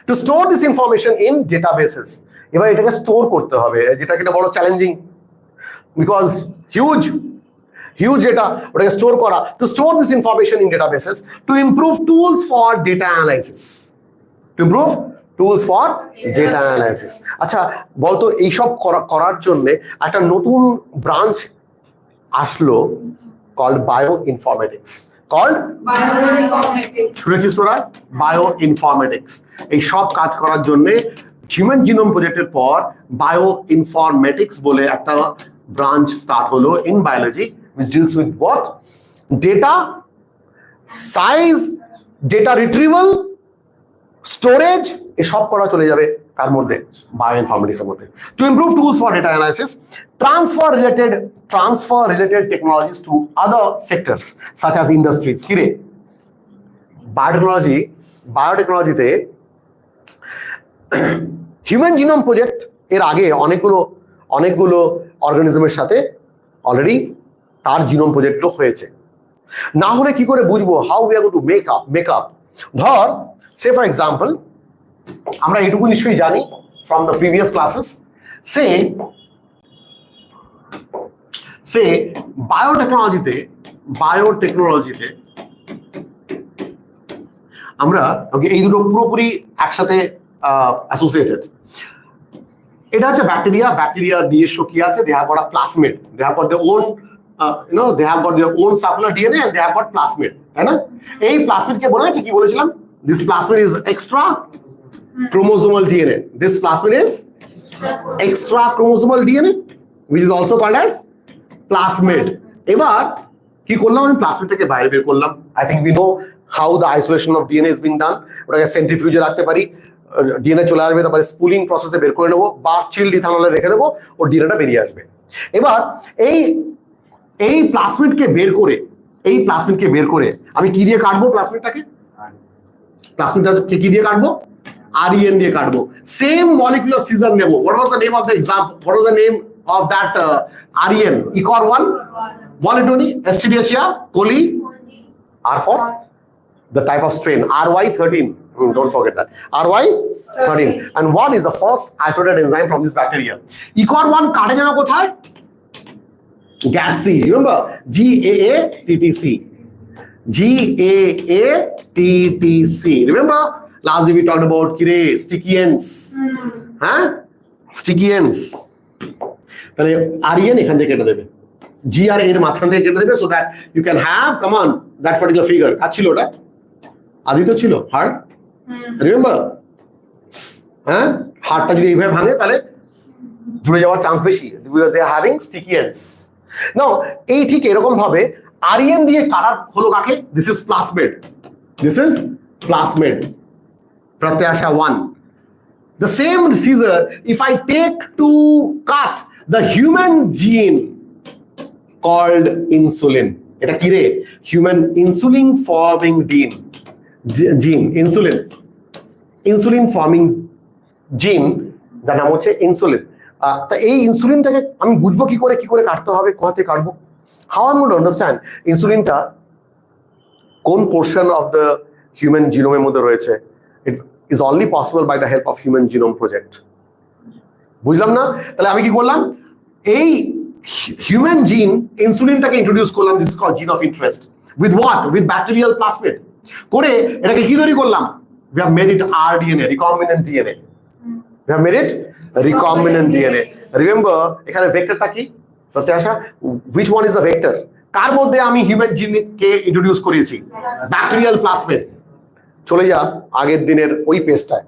To store this information in databases. এবার এটাকে স্টোর করতে হবে, যেটা কিনা বড় চ্যালেঞ্জিং, বিকজ হিউজ এটা, ওটাকে স্টোর করা। To store this information in databases to improve tools for data analysis. To improve tools for data analysis. আচ্ছা বলতো, এইসব করার জন্য একটা নতুন ব্রাঞ্চ আসলো called bioinformatics. Called bioinformatics. শুনেছিস তোরা? bioinformatics. এই সব কাজ করার জন্য হিউম্যান জিনোম প্রজেক্টের পর bioinformatics বলে একটা ব্রাঞ্চ স্টার্ট হলো in biology, which deals with what? Data, size, data retrieval, storage, এসব করা চলে যাবে কার মধ্যে? বায়োইনফরমেটিক্স এর মধ্যে। To improve tools for data analysis, transfer related technologies to other sectors such as industries. কি রে, বায়োটেকনোলজিতে হিউম্যান জিনোম প্রজেক্ট এর আগে অনেকগুলো অর্গানিজমের সাথে অলরেডি তার জিনোম প্রজেক্টও হয়েছে। না হলে কি করে বুঝবো how we are going to make up? ধর, সে ফর এক্সাম্পল, আমরা এটুকু নিশ্চয়ই জানি ফ্রম দ্য প্রিভিয়াস ক্লাসেস, সে বায়োটেকনোলজিতে আমরা এই দুটো পুরোপুরি একসাথে অ্যাসোসিয়েটেড। এটা হচ্ছে ব্যাকটেরিয়া নিজস্ব কি আছে, they have got a plasmid, they have got their own they have got their own circular DNA and they have got plasmid, তাই না? এই প্লাসমিড কে বলা হয়েছে, কি বলেছিলাম, this plasmid is extra chromosomal DNA. This plasmid is extra chromosomal DNA, which is also called as plasmid. এবার কি করলাম, আমি প্লাসমিডটাকে বাইরে বের করলাম। I think we know how the isolation of DNA is being done. ওটাকে সেন্ট্রিফিউজে রাখতে পারি, ডিএনএ চলে আসবে, তারপরে স্পুলিং প্রসেসে বের করে নেবো বা চিল্ড ইথানলে রেখে দেবো, ও ডিএনএটা বেরিয়ে আসবে। এবার এই প্লাসমিডকে বের করে আমি কি দিয়ে কাটবো প্লাসমিডটাকে কি দিয়ে কাটবো, REN দিয়ে কাটবো। সেম মলিকুলার সিজার নেব। What was the name of the example, what was the name of that REN? ECOR1, Bonitoni, Astidiacea, coli, R for the type of strain, RY13. Don't forget that, RY13. And what is the first isolated enzyme from this bacteria? ECOR1 কাটে জানো কোথায়? GATC, remember? GAATTC. GAATTC. Remember? Last day we talked about sticky ends. Sticky ends. তাহলে REN এখান থেকে কেটে দেবে, GR এর মাঝখান থেকে কেটে দেবে, so that you can have, come on, that particular figure. কাজ ছিল ওটা, আদি তো ছিল হার্ট, রিমেম্বার? হার্টটা যদি এইভাবে ভাঙে তাহলে জুড়ে যাওয়ার চান্স বেশি, because they are having sticky ends. নাও এই ঠিক এরকম ভাবে REN দিয়ে কাটার হলো কাকে? This is plasmid. Pratyasha 1. The same scissor, if I take to cut the human gene called insulin, এটা কি রে? Human insulin forming gene, insulin forming gene, যার নাম হচ্ছে ইনসুলিন। তা এই ইনসুলিনটাকে আমি বুঝবো কি করে কাটতে হবে, কোথাতে কাটবো? How I'm going to understand ইনসুলিনটা কোন পোর্শন অফ দ্য হিউম্যান জিনোমের মধ্যে রয়েছে? It is only possible by the help of Human Genome Project. বুঝলাম না? তাহলে আমি কি করলাম, এই হিউম্যান জিন ইনসুলিনটাকে ইন্ট্রোডিউস করলাম। দিস ইজ কল্ড জিন of interest. With what? With bacterial plasmid. করে এটাকে কি তৈরি করলাম? We have made it rDNA, recombinant DNA. We have made it recombinant DNA. Remember, এখানে ভেক্টরটা কি? প্রত্যাশা, which one is the vector? কার মধ্যে আমি হিউম্যান জিনকে ইন্ট্রোডিউস করিয়েছি? Bacterial plasmid. চলে যা আগের দিনের ওই পেজটায়,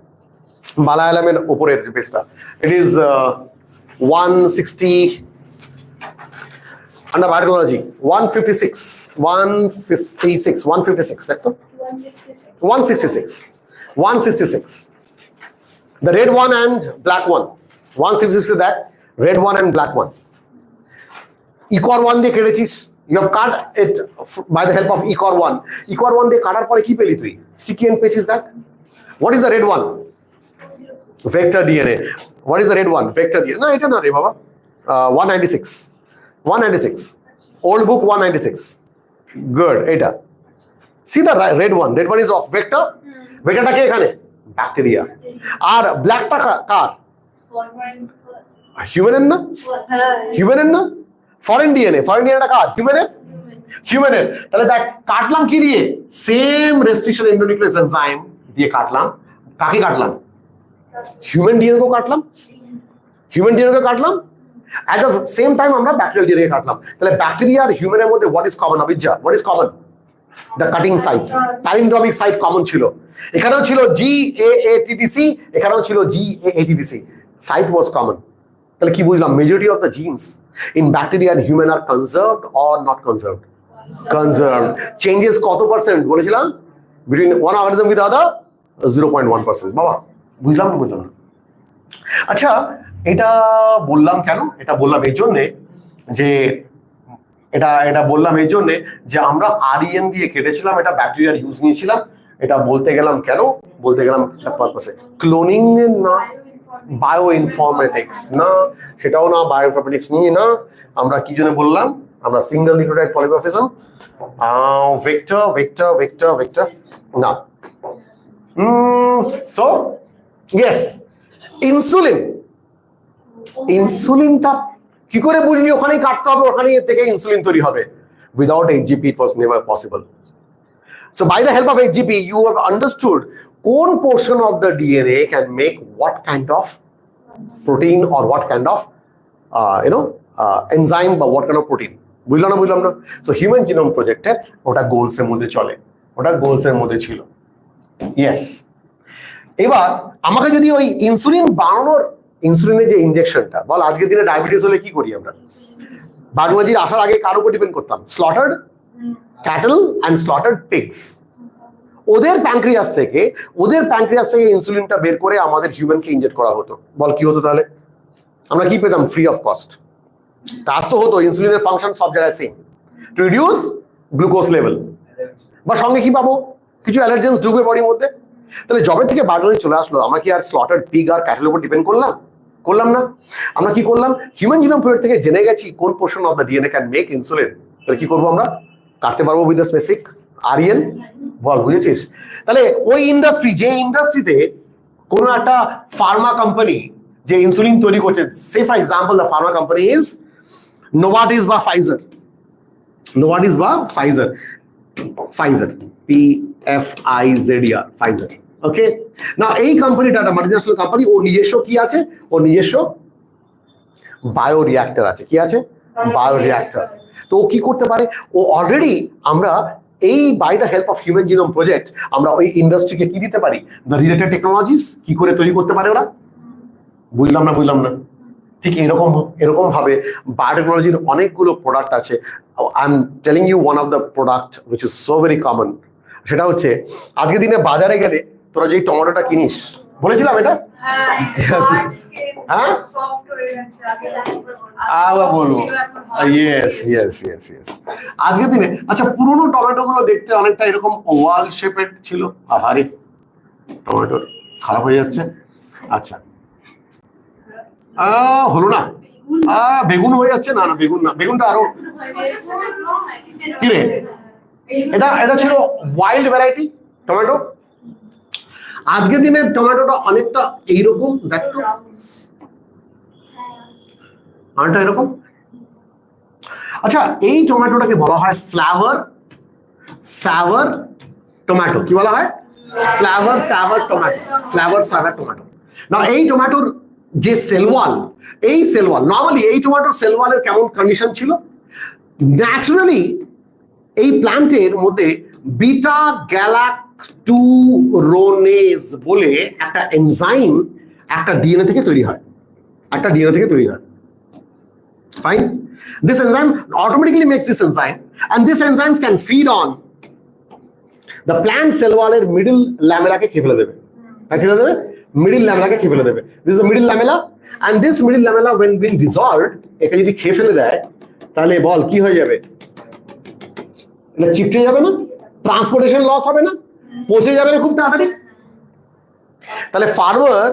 মালায়ালামের উপরের পেজটা। ইট ইজ 160 আন্ডার বায়োটেকনোলজি 156 দেখো 166 the red one and black one, 166 is that red one and black one. ECOR1 দিয়ে কেটেছিস, you have cut it by the help of ECOR1 দিয়ে কাটার পরে কি পেলি তুই? Sequence page is that? What is the red one? Vector DNA. What is the red one? Vector DNA. No, এটা না রে বাবা, 196 old book 196. Good, এটা see the red one is of vector. Vectorটা কি এখানে? ব্যাকটেরিয়া। আর ব্ল্যাকটা কার? হিউম্যানের না ফরেন ডিএনএটা কার? হিউম্যানের। তাহলে দেখ কাটলাম কি দিয়ে? সেম রেস্ট্রিকশন এন্ডোনিউক্লিয়াস এনজাইম দিয়ে কাটলাম। কাকে কাটলাম? হিউম্যান ডিএনএ কে কাটলাম। at the same time আমরা ব্যাকটেরিয়াল ডিএনএ কাটলাম। তাহলে ব্যাকটেরিয়া আর হিউম্যানের মধ্যে হোয়াট ইজ কমন? অবিজ্জা, what is common? The cutting site, palindromic site common ছিল। এখানেও ছিল GAATTC, এখানেও ছিল GAATTC, সাইট ওয়াজ কমন। তাহলে কি বুঝলাম? Majority of the genes in bacteria and human are conserved or not conserved? Conserved. Changes কত পার্সেন্ট বলেছিলাম? Between one organism with other 0.1%। বাবা বুঝলাম না। আচ্ছা, এটা বললাম কেন? এটা বললাম এই জন্যে যে যে আমরা REN দিয়ে কেটেছিলাম, এটা ব্যাকটেরিয়ার ইউজ নিয়েছিলাম। এটা বলতে গেলাম কেন? বলতে গেলাম একটা পারপাসে, ক্লোনিং না, বায়ো ইনফরমেটিক্স না, সেটাও না, বায়ো ইনফরমেটিক্স নিয়ে না। আমরা কি জন্য বললাম? আমরা সিঙ্গেল নিউক্লিওটাইড পলিমরফিজম, ভেক্টর না। সো ইয়েস, ইনসুলিনটা কি করে বুঝলি ওখানেই কাটতে হবে, ওখানেই থেকে ইনসুলিন তৈরি হবে? Without HGP it was never possible. So by the help of HGP you have understood কোন portion of the DNA can make what kind of protein or what kind of enzyme বা what kind of protein. বুঝলাম না? So Human Genome Project ওটা goals এর মধ্যে চলে, ওটা goals এর মধ্যে ছিল। Yes, এবার আমাকে যদি ওই ইনসুলিন বানানোর ইনসুলিনের যে ইনজেকশনটা বল, আজকের দিনে ডায়াবেটিস হলে কি করি আমরা? বাগবাজির আসার আগে কার উপর ডিপেন্ড করতাম? স্লটার্ড ক্যাটল অ্যান্ড স্লটার্ড পিগস। ওদের প্যানক্রিয়াস থেকে ইনসুলিনটা বের করে আমাদের হিউম্যানকে ইনজেক্ট করা হতো। বল কি হতো তাহলে? আমরা কি পেতাম? Free of cost. কাজ তো হতো, ইনসুলিনের ফাংশন সব জায়গায় same, to reduce glucose level. বা সঙ্গে কি পাবো? কিছু অ্যালার্জেন্স ঢুকবে বডির মধ্যে। তাহলে জবে থেকে বায়োটেকনোলজি চলে আসলো, আমরা কি আর স্লটার্ড পিগ আর ক্যাটেলের উপর ডিপেন্ড করলাম না? আমরা কি করলাম? হিউম্যান জিনোম প্রজেক্ট থেকে জেনে গেছি কোন portion of the DNA can make insulin. তাহলে কি করবো? আমরা কাটতে পারবো উইথ দ্য স্পেসিফিক আরএন। বল, বুঝেছিস? তাহলে ওই ইন্ডাস্ট্রি, যে ইন্ডাস্ট্রিতে কোনো একটা ফার্মা কোম্পানি যে ইনসুলিন তৈরি করছে, সে for example the pharma company is Novartis বা Pfizer, Pfizer PFIZER, Pfizer. Okay, না এই কোম্পানিটা একটা মাল্টিন্যাশনাল কোম্পানি, ও নিজস্ব কি আছে? ও নিজস্ব বায়োরিঅ্যাক্টর আছে। কি আছে? বায়োরিঅ্যাক্টর। তো ও কি করতে পারে? ও অলরেডি আমরা এই by the help of human genome project আমরা ওই ইন্ডাস্ট্রিকে কি দিতে পারি? দ্য রিলেটেড টেকনোলজিস কি করে তৈরি করতে পারে ওরা। বুঝলাম না। ঠিক এরকম ভাবে বায়োটেকনোলজির অনেকগুলো প্রোডাক্ট আছে। I am telling you one of the product which is so very common. সেটা হচ্ছে আজকের দিনে বাজারে গেলে তোরা যেই টমেটোটা কিনিস, বলেছিলাম এটা, হ্যাঁ আবার বলবো, ইয়েস। আজকের দিনে আচ্ছা, পুরোনো টমেটো গুলো দেখতে অনেকটা এরকম ওভাল শেপের ছিল। আহারে, টমেটোর খারাপ হয়ে যাচ্ছে। আচ্ছা, হলো না, বেগুন হয়ে যাচ্ছে। না, বেগুনটা আরো কি রে, এটা ছিল ওয়াইল্ড ভ্যারাইটি টমেটো। আজকের দিনে টমেটোটা অনেকটা এইরকম দেখতো, অনেকটা এরকম। আচ্ছা, এই টমেটোটাকে বলা হয় ফ্লেভার সাভার টমেটো। কি বলা হয়? Flavour Savr tomato. না, এই টমেটোর যে সেলওয়াল, নর্মালি এই টমেটোর সেলওয়ালের কেমন কন্ডিশন ছিল? ন্যাচারালি এই প্ল্যান্টের মধ্যে বিটা গ্যালাক্টোরোনেজ বলে একটা এনজাইম একটা ডিএনএ থেকে তৈরি হয়। Fine. This enzyme automatically makes this enzyme, and this enzymes can feed on the plant cell wall middle lamella ke khefele debe. Middle lamella ke khefele debe. This is the middle lamella, and this middle lamella when being dissolved, eke jodi khefele deয় তাহলে বল কি হয়ে যাবে? এটা চিপটে যাবে না? Transportation loss হবে না? পচে যাবে না খুব তাড়াতাড়ি? তাহলে ফার্মার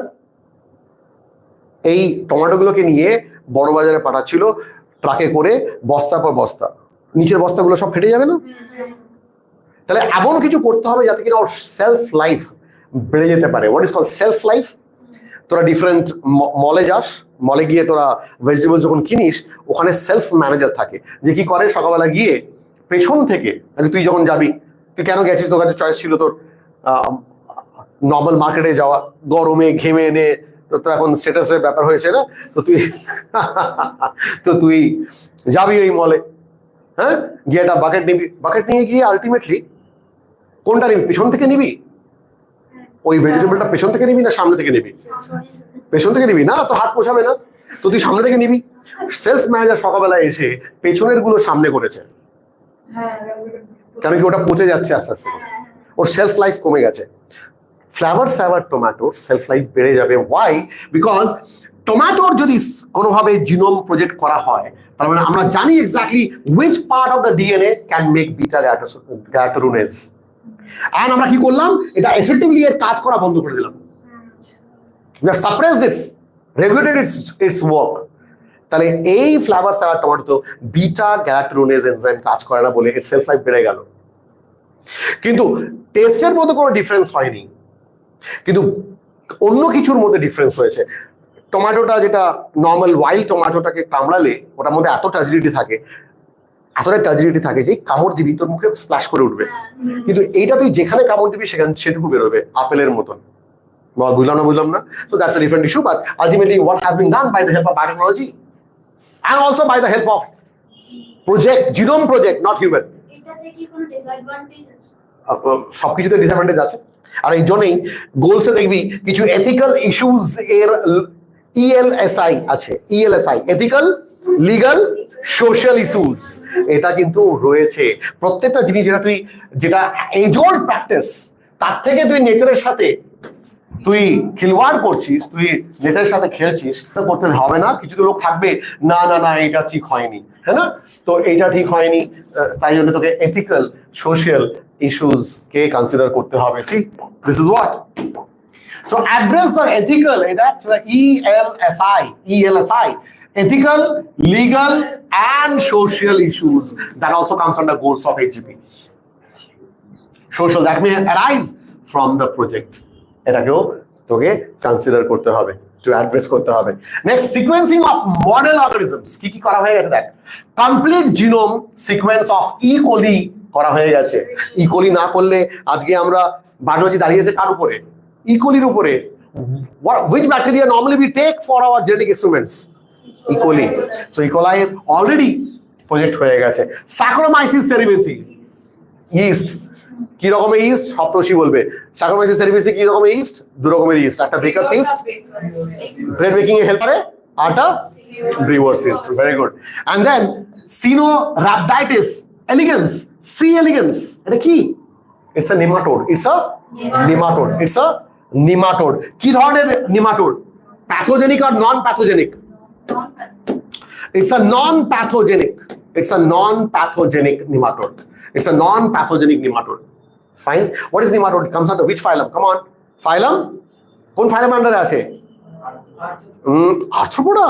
এই টমেটোগুলোকে নিয়ে বড় বাজারে পাঠাচ্ছিল ট্রাকে করে, বস্তা পর বস্তা। নিচের বস্তাগুলো সব ফেটে যাবে না? তাহলে এমন কিছু করতে হবে যাতে কিনা ওর সেলফ লাইফ বেড়ে যেতে পারে। What is call self life? তোরা ডিফারেন্ট মলে যাস, মলে গিয়ে তোরা ভেজিটেবল যখন কিনিস, ওখানে সেলফ ম্যানেজার থাকে যে কি করে, সকালবেলা গিয়ে পেছন থেকে, তুই যখন যাবি, তুই কেন গেছিস? তোর কাছে চয়েস ছিল তোর নর্মাল মার্কেটে যাওয়া, গরমে ঘেমে এনে, তো এখন স্ট্যাটাসের ব্যাপার হয়েছে না, তো তুই যাবি ওই মলে, হ্যাঁ, গিয়ে একটা বাকেট নিবি। বাকেট নিয়ে গিয়ে আলটিমেটলি কোনটা নিবি? পেছন থেকে নিবি? ওই ভেজিটেবলটা পেছন থেকে নিবি না সামনে থেকে নিবি? পেছন থেকে নিবি না, তো হাত পোছাবে না, তো তুই সামনে থেকে নিবি। সেলফ ম্যানেজার সকালবেলায় এসে পেছনের গুলো সামনে করেছে, কেন কি ওটা পচে যাচ্ছে আস্তে আস্তে, ওর সেলফ লাইফ কমে গেছে। ফ্লেভার সাভার টমেটোর সেলফ লাইফ বেড়ে যাবে। ওয়াই? বিকজ টমেটোর যদি কোনোভাবে জিনোম প্রজেক্ট করা হয়, তার মানে আমরা জানি exactly which part of the DNA can make beta galacturonase. আর আমরা কি করলাম? এটা এফেক্টিভলি এর কাজ করা বন্ধ করে দিলাম। We have suppressed regulated its work. তাহলে এই Flavr Savr tomato beta galacturonase enzyme কাজ করে না বলে এর সেলফ লাইফ বেড়ে গেল। কিন্তু টেস্টের মধ্যে কোনো ডিফারেন্স হয়নি, কিন্তু অন্য কিছুর মধ্যে ডিফারেন্স হয়েছে। টমেটোটা যেটা নর্মাল ওয়াইল্ড টমেটোটাকে কামড়ালে ওটার মধ্যে এতটা ট্র্যাজেডি থাকে যে কামড় দিবি তোর মুখে স্প্ল্যাশ করে উঠবে, কিন্তু এইটা তুই যেখানে কামড় দিবি সেটুকু বেরোবে আপেলের মতন। বুঝলাম না। So that's a different issue, but ultimately what has been done by the help of biotechnology and also by the help of genome project, not human. এটাতে কি কোনো ডিসঅ্যাডভান্টেজ আছে? সবকিছুতে ডিসঅ্যাডভান্টেজ আছে। আর এই জন্যই গোলসে দেখবি কিছু এথিক্যাল ইস্যুস এর ইএলএসআই আছে, ইএলএসআই এথিক্যাল লিগ্যাল সোশ্যাল ইস্যুস, এটা কিন্তু রয়েছে। প্রত্যেকটা জিনিস যেটা এজ ওল্ড প্র্যাকটিস, তার থেকে তুই নেচারের সাথে তুই খিলওয়াড় করছিস, তুই নেচারের সাথে খেলছিস, তা করতে হবে না। কিছু লোক থাকবে না না না এটা ঠিক হয়নি, হ্যাঁ না, তো এইটা ঠিক হয়নি, তাই জন্য তোকে এথিক্যাল সোশ্যাল ইস্যুস কে কনসিডার করতে হবে। C this is what, so address the ethical, that ELSI, ethical, legal and social issues that also comes under goals of HGP. Social that may arise from the project, এটাকেও তোকে consider করতে হবে, to address করতে হবে। Next, sequencing of model organisms, কি কি করা হয়ে গেছে দেখ। কমপ্লিট জিনোম সিকোয়েন্স অফ ই কোলি করা হয়ে গেছে। ই কোলি না করলে আজকে আমরা বায়োলজি দাঁড়িয়েছে কার উপরে? ই কোলির উপরে। Which bacteria normally we take for our genetic experiments? E. coli. So E. coli already project হয়ে গেছে। Saccharomyces cerevisiae, yeast, কি রকমের yeast? সপ্তর্ষি বলবে। Saccharomyces cerevisiae কি রকমের yeast? দু রকমের yeast, একটা baker's yeast, bread making এ হেল্প করে, আরটা brewer's yeast, very good. And then Caenorhabditis elegans, C. elegans, এটা কি? It's a nematode, it's a nematode, it's a nematode. কি ধরনের nematode? Pathogenic or non-pathogenic? It's a non-pathogenic. It's a non-pathogenic nematode. It's a non-pathogenic nematode. Fine. What is nematode? It comes under which phylum? Come on. Phylum? কোন phylum under আছে? Arthropoda.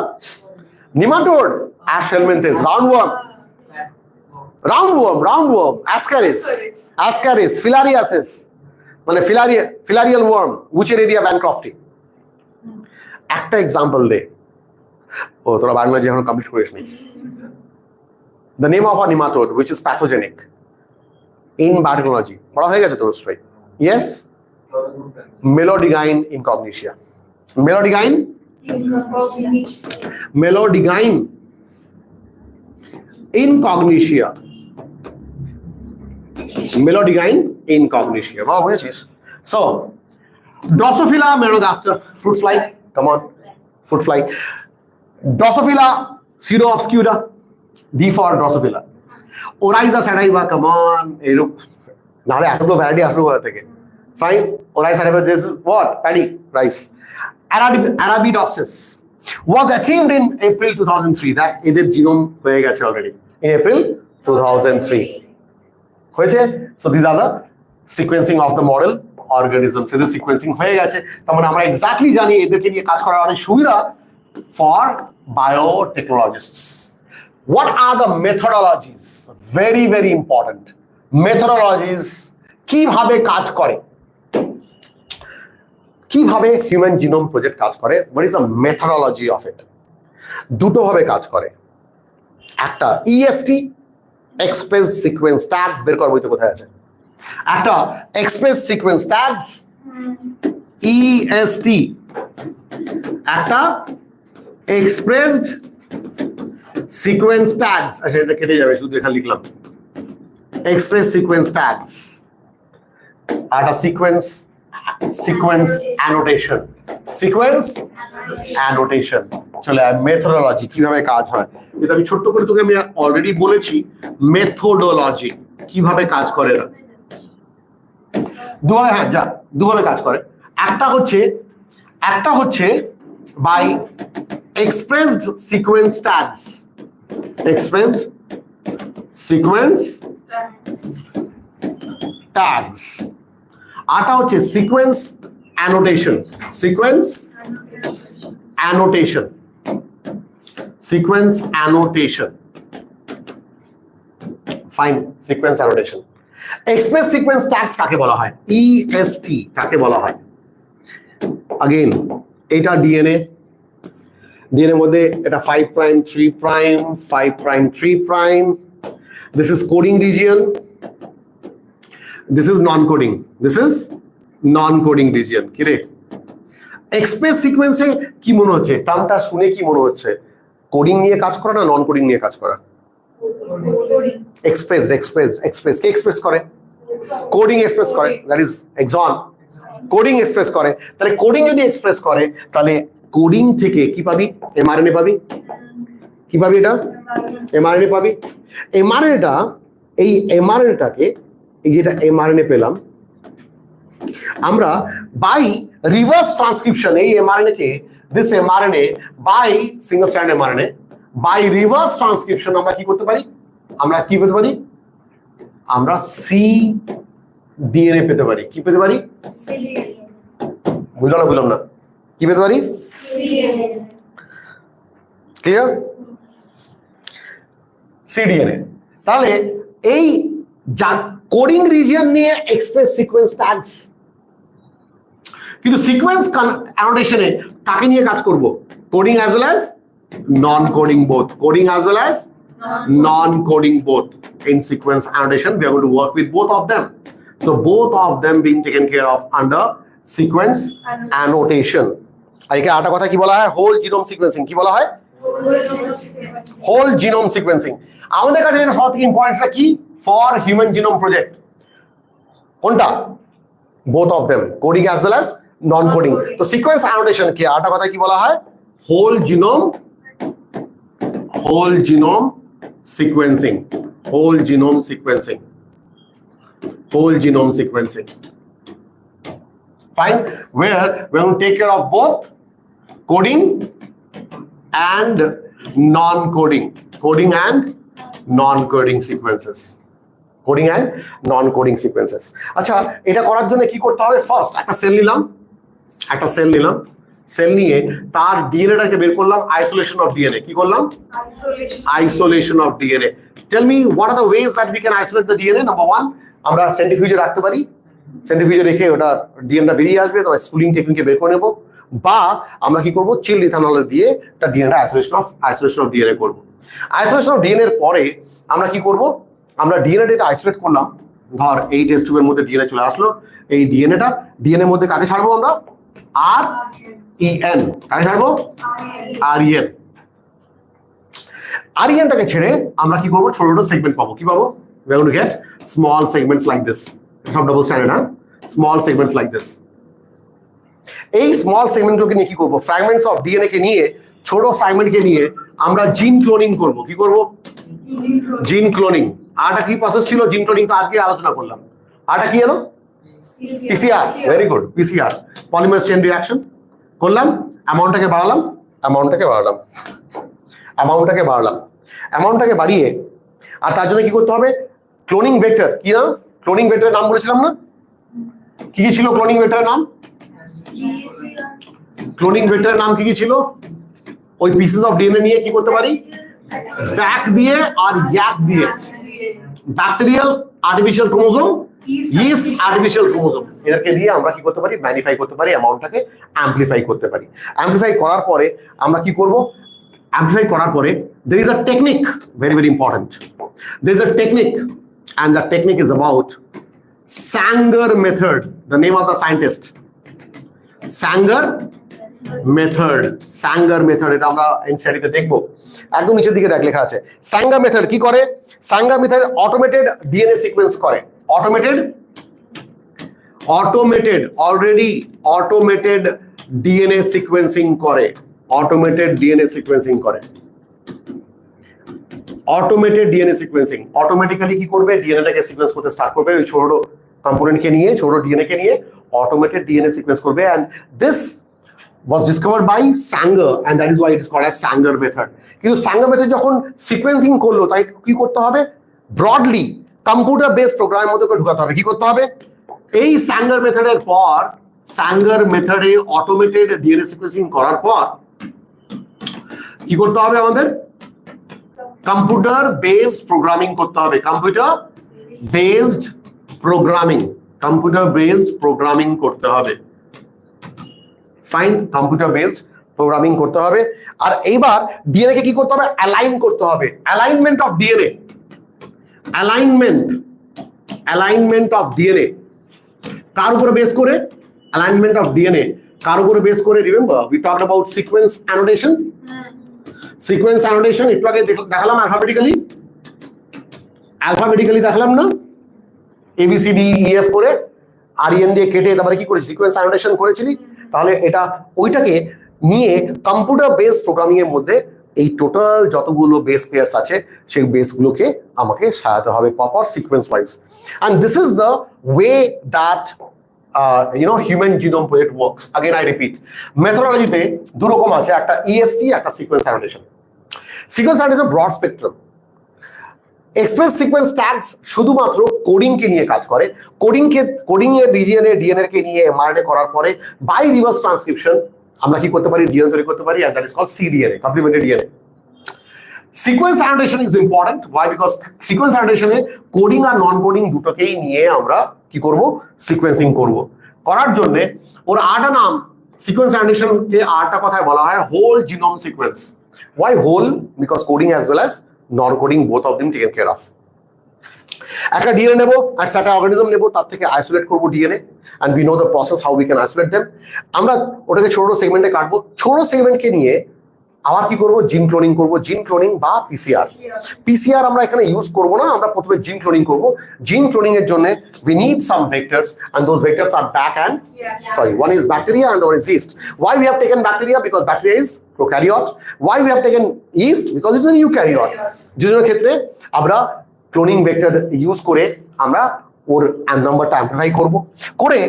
Nematode. Aschelminthes. Roundworm. Roundworm. Ascaris. Filariasis. মানে filarial worm. Wuchereria bancrofti. একটা example they. ও তোরা biology এখন complete করিসনি। The name of a nematode which is pathogenic in biotechnology পড়া হয়ে গেছে তোর strike? Yes, Melodigine incognitia. Melodigine incognitia. Melodigine incognitia. বাবা বুঝেছিস? So Drosophila melanogaster, fruit fly. Come on, fruit fly. Drosophila pseudo-obscura, D for Drosophila. Oryza sativa, come on, এরূপ নাহলে এতগুলো variety আসলো কোথা থেকে? Fine, Oryza sativa, this is what? Paddy, rice. Arabidopsis was achieved in April 2003. That এদের genome হয়ে গেছে already in April 2003 হয়েছে। So these are the sequencing of the model organisms. এদের সিকোয়েন্সিং হয়ে গেছে, তার মানে আমরা এক্স্যাক্টলি জানি এদেরকে নিয়ে কাজ করার অনেক সুবিধা for biotechnologists. What are the methodologies? Very, very important. Methodologies, কিভাবে কাজ করে, কিভাবে হিউম্যান জিনোম প্রজেক্ট কাজ করে, what is the methodology of it? দুটো ভাবে কাজ করে। একটা EST, express sequence tags, বের কর বইতে কোথায় আছে, একটা express sequence tags EST, একটা expressed sequence tags, আচ্ছা এটা কেটে যাবে, শুধু এখানে লিখলাম express sequence tags, আর একটা sequence annotation। চলে মেথোডোলজি, কিভাবে কাজ হয় এটা আমি ছোট্ট করে তোকে আমি অলরেডি বলেছি। মেথোডোলজি কিভাবে কাজ করে এরা দুভাবে, হ্যাঁ যা দুভাবে কাজ করে। একটা হচ্ছে বাই expressed sequence tags, আটা হচ্ছে sequence annotation, fine, sequence annotation. Express sequence tags কাকে বলা হয়? EST কাকে বলা হয়? अगेन এটা ডিএনএ মধ্যে এটা 5 prime 3 prime 5 prime 3 prime, this is coding region, this is non coding region. কি রে এক্সপ্রেস সিকোয়েন্সে কি মনে হচ্ছে? টার্মটা শুনে কি মনে হচ্ছে? কোডিং নিয়ে কাজ করা না নন কোডিং নিয়ে কাজ করা? এক্সপ্রেস কে এক্সপ্রেস করে? কোডিং এক্সপ্রেস করে, that is exon. Coding express করে। তাহলে কোডিং যদি এক্সপ্রেস করে তাহলে কোডিং থেকে কি পাবি? এমআরএনএ পাবি। কি পাবি? এটা এমআরএনএ পাবি। এমআরএনএটা, এই এমআরএনএটাকে, এই যেটা এমআরএনএ পেলাম আমরা বাই রিভার্স ট্রান্সক্রিপশন, এই এমআরএনএ কে, this mRNA by single strand mRNA by reverse transcription আমরা কি করতে পারি? আমরা কি পেতে পারি? আমরা সি ডিএনএ পেতে পারি। কি পেতে পারি? বুঝলাম না, কি পেতে পারি? ক্লিয়ার? সিডিএনএ। তাহলে এই কোডিং রিজিয়ন নিয়ে এক্সপ্রেস সিকোয়েন্স ট্যাগস, কিন্তু সিকোয়েন্স অ্যানোটেশনে কাকে নিয়ে কাজ করব? Coding as well as non coding both. Coding as well as non coding both. In sequence annotation we are going to work with both of them, so both of them being taken care of under sequence annotation. আর একে আরেকটা কথা কি বলা হয়? Whole genome sequencing. কি বলা হয়? Whole genome sequencing. আমাদের কাছে যেটা সবথেকে ইম্পর্টেন্টটা কি ফর হিউম্যান জিনোম প্রজেক্ট? কোনটা? both of them, coding as well as non coding. তো সিকোয়েন্স অ্যানোটেশন কে আরেকটা কথা কি বলা হয়? Whole genome sequencing. Whole genome sequencing. Whole genome sequencing. Fine. Where we are going to take care of both coding and non-coding. Coding and non-coding sequences. Coding and non-coding sequences. আচ্ছা, এটা করার জন্য কি করতে হবে? ফার্স্ট একটা sell নিলাম, sell নিয়ে তার ডিএনএটাকে বের করলাম, আইসোলেশন অফ ডিএনএ। কি করলাম? Isolation of DNA. Tell me what are the ways that we can isolate the DNA? Number 1, আমরা সেন্ট্রিফিউজে রাখতে পারি, সেন্ট্রিফিউজে রেখে ওটা ডিএনএটা বেরিয়ে আসবে, তবে স্পুলিং টেকনিকে বের করে নেব, বা আমরা কি করব? চিল ইথানল দিয়ে একটা ডিএনএ আইসোলেশন অফ ডিএনএ করব। আইসোলেশন অফ ডিএনএ এর পরে আমরা কি করব? আমরা ডিএনএটাকে আইসোলেট করলাম, ধর এই টেস্ট টিউবের মধ্যে ডিএনএ চলে আসলো, এই ডিএনএর মধ্যে কাকে ছাড়বো আমরা? আর ইএন। কাকে ছাড়বো? আরইএন। আরইএনটাকে ছেড়ে আমরা কি করবো? ছোট ছোট সেগমেন্ট পাবো। কি পাবো? we are going to get small segments like this. সব ডাবল স্ট্যান্ডার্ড, হ্যাঁ? Small segments like this. এই স্মল সেগমেন্টগুলোকে নিয়ে কি করবো? ফ্র্যাগমেন্টস অফ ডিএনএ কে নিয়ে, ছোট ফ্র্যাগমেন্টকে নিয়ে আমরা জিন ক্লোনিং করব। কি করব? জিন ক্লোনিং। আরটা কি প্রসেস ছিল? জিন ক্লোনিং তো আজকে আলোচনা করলাম। আরটা কি জানো? PCR. Very good, PCR, polymer chain reaction করলাম, অ্যামাউন্টটাকে বাড়িয়ে, আর তার জন্য কি করতে হবে? Cloning vector. কি নাম? ক্লোনিং ভেক্টরের নাম বলেছিলাম না? কি ছিল ক্লোনিং ভেক্টরের নাম? ক্লোনিং ভেক্টরের নাম কি ছিল? ওই পিসেস অফ ডিএনএ নিয়ে কি করতে পারি? ব্যাক দিয়ে আর ইয়াক দিয়ে, bacterial artificial chromosome, yeast artificial chromosome, এদেরকে দিয়ে আমরা কি করতে পারি? ম্যানিফাই করতে পারি, অ্যামাউন্টটাকে অ্যাম্পলিফাই করতে পারি। অ্যাম্পলিফাই করার পরে আমরা কি করব? অ্যাম্পলিফাই করার পরে there is a technique, very very important. There is a technique, and the technique is about Sanger method, the name of the scientist. Sanger method, এটা আমরা NCERT তে দেখবো। একদম নিচের দিকে দেখ লেখা আছে Sanger method। কি করে? Sanger method automated DNA sequence করে। অটোমেটেড ডিএনএ সিকোয়েন্সিং করে। অটোমেটিক্যালি কি করবে? ডিএনএটাকে সিকোয়েন্স করতে স্টার্ট করবে, ওই ছোট কম্পোনেন্টকে নিয়ে, ছোট ডিএনএকে নিয়ে অটোমেটেড ডিএনএ সিকোয়েন্স করবে। And this was discovered by Sanger, and that is why it is called as Sanger method. কিন্তু Sanger method যখন সিকোয়েন্সিং করলো, তাই কি করতে হবে? ব্রডলি কম্পিউটার বেসড প্রোগ্রামের মধ্যে করে ঢুকাতে হবে। কি করতে হবে? এই Sanger মেথডের পর, Sanger মেথডে অটোমেটেড ডিএনএ সিকোয়েন্সিং করার পর কি করতে হবে? আমাদের কম্পিউটার বেসড প্রোগ্রামিং করতে হবে। কম্পিউটার বেসড প্রোগ্রামিং করতে হবে। ফাইন, কম্পিউটার বেসড প্রোগ্রামিং করতে হবে। আর এইবার ডিএনএ কে কি করতে হবে? অ্যালাইন করতে হবে। অ্যালাইনমেন্ট অফ ডিএনএ কার উপরে বেস করে? অ্যালাইনমেন্ট অফ ডিএনএ কার উপরে বেস করে? Remember we talked about sequence annotation. একটু আগে দেখালাম অ্যালফাবেটিক্যালি দেখালাম না? ABCDEF করে আরএন দিয়ে কেটে তারপরে কি করেছি সিকোয়েন্স অ্যানোটেশন করেছিলি, তাহলে এটা ওইটাকে নিয়ে কম্পিউটার বেস প্রোগ্রামিং এর মধ্যে এই টোটাল যতগুলো বেস পেয়ার্স আছে সেই বেসগুলোকে আমাকে সাজাতে হবে proper sequence wise. And this is the way that human genome project works. Again I repeat, মেথোডোলজিতে দু রকম আছে, একটা ইএসটি, একটা sequence annotation. Sequence annotation broad spectrum. Express sequence tags শুধুমাত্র কোডিংকে নিয়ে কাজ করে। কোডিং এর ডিএনএ কে নিয়ে এমআরএনএ করার পরে বাই রিভার্স ট্রান্সক্রিপশন আমরা কি করতে পারি, ডিএনএ তৈরি করতে পারি, and that is called cDNA, complementary DNA. Sequence annotation is important. Why? Because sequence annotation এ কোডিং আর নন কোডিং দুটোকেই নিয়ে আমরা কি করব, সিকোয়েন্সিং করব। করার জন্য ওর আরেকটা নাম, সিকোয়েন্স অ্যানোটেশন কে আরেকটা কথায় বলা হয় whole genome sequence. Why whole? Because coding as well as non-coding, both of them taken care of. একটা ডিএনএ নেবো আর একটা অর্গানিজম নেবো, তার থেকে আইসোলেট করবো DNA, and we know the process how we can isolate them. আমরা ওটাকে ছোট সেগমেন্টে কাটবো, ছোট সেগমেন্টকে নিয়ে আবার কি করবো, জিন ক্লোনিং করবো, জিন ক্লোনিং বা পিসিআর আমরা এখানে ইউজ করবো না, আমরা প্রথমে জিন ক্লোনিং করবো। জিন ক্লোনিং এর জন্য we need some vectors, and those vectors are one is bacteria and one is yeast. Why we have taken bacteria? Because bacteria is prokaryote. Why we have taken yeast? Because it's an eukaryote. দুজনের ক্ষেত্রে আমরা cloning vector use করে আমরা ওর নাম্বারটা amplify করব। করে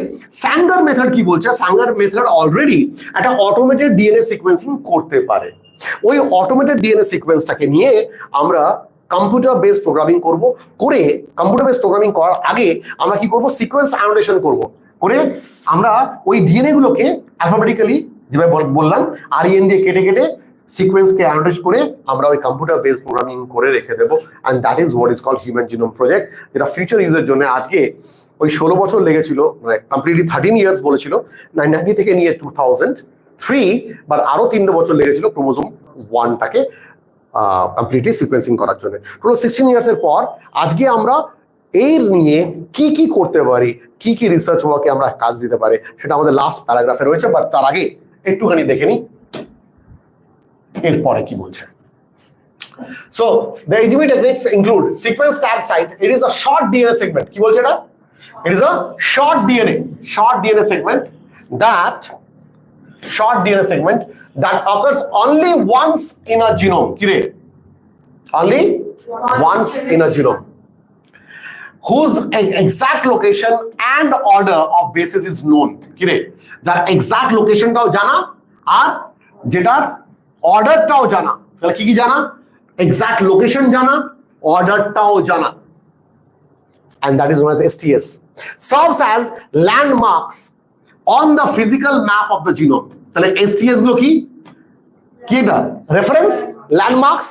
Sanger method কি বলছে, স্যাঙ্গার মেথড অলরেডি একটা অটোমেটেড ডিএনএ সিকোয়েন্সিং করতে পারে। ওই অটোমেটেড ডিএনএ সিকোয়েন্সটাকে নিয়ে আমরা কম্পিউটার বেস প্রোগ্রামিং করব। করে কম্পিউটার বেস প্রোগ্রামিং করার আগে আমরা কি করব, সিকোয়েন্স অ্যানোটেশন করব। করে আমরা ওই ডিএনএ গুলোকে অ্যালফাবেটিক্যালি যেভাবে বললাম আরএন দিয়ে কেটে কেটে সিকোয়েন্সকে অ্যানোটেট করে আমরা ওই কম্পিউটার বেস প্রোগ্রামিং করে রেখে দেবো। And that is what is called human genome project, যেটা ফিউচার ইউজের জন্য আজকে ওই 16 বছর লেগেছিল, মানে কমপ্লিটলি 13 ইয়ার্স বলেছিল 1990 থেকে নিয়ে 2003, বাট আরো 3 বছর লেগেছিল ক্রোমোজোম 1টাকে কমপ্লিটলি সিকোয়েন্সিং করার জন্য। টোটাল 16 ইয়ার্সের পর আজকে আমরা এর নিয়ে কি কি করতে পারি, কি কি রিসার্চ ওয়ার্কে আমরা কাজ দিতে পারি, সেটা আমাদের লাস্ট প্যারাগ্রাফে রয়েছে। বাট তার আগে একটুখানি দেখে নিই এরপরে কি বলছে। So the HGB techniques include sequence tag site. It is a short DNA segment. কি বলছে এটা? It is a short DNA segment that occurs only once in a genome. কি রে? Only once in a genome. Whose exact location and order of bases is known. কি রে? যার exact locationটাও জানা আর যেটার অর্ডারটাও জানা। তাহলে কি কি জানা? এক্সাক্ট লোকেশন জানা, অর্ডারটাও জানা, and that is known as STS. Serves as landmarks on the physical map of the genome. তাহলে STS গুলো কি এটা? Reference, landmarks.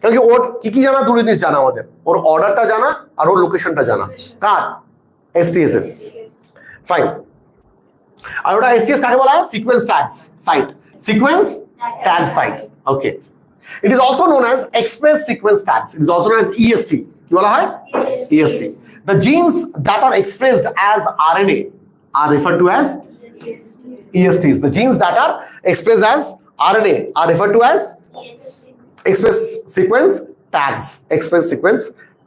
কারণ কি ওর কি কি জানা, দুটো জিনিস জানা আমাদের, ওর অর্ডারটা জানা আর ওর লোকেশনটা জানা। কার? STS এর। ফাইন। আর ওটা STS কাকে বলা হয়? Sequence tags site. Sequence tag sites. Okay. It is also known as express sequence tags. It is also known as EST. কি বলা হয়? EST. The genes that are expressed as RNA are referred to as ESTs. The genes that are expressed as RNA are referred to as express sequence tags. Express sequence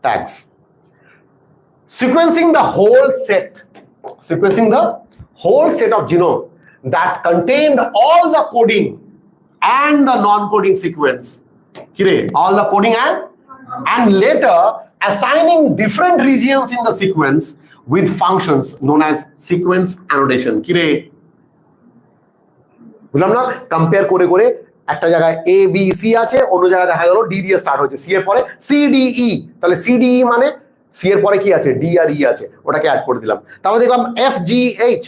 tags. Sequencing the whole set of genome that contained all the coding and the non-coding sequence. Kire, all the coding and later assigning different regions in the sequence with functions known as sequence annotation. Kire, বুঝলাম না? Compare করে করে একটা জায়গায় A B C আছে, অন্য জায়গায় দেখা গেল D দিয়ে স্টার্ট হচ্ছে, C এর পরে C D E, তাহলে C D E মানে C এর পরে কি আছে? D আর E আছে, ওটাকে অ্যাড করে দিলাম। তারপর দেখলাম F G H,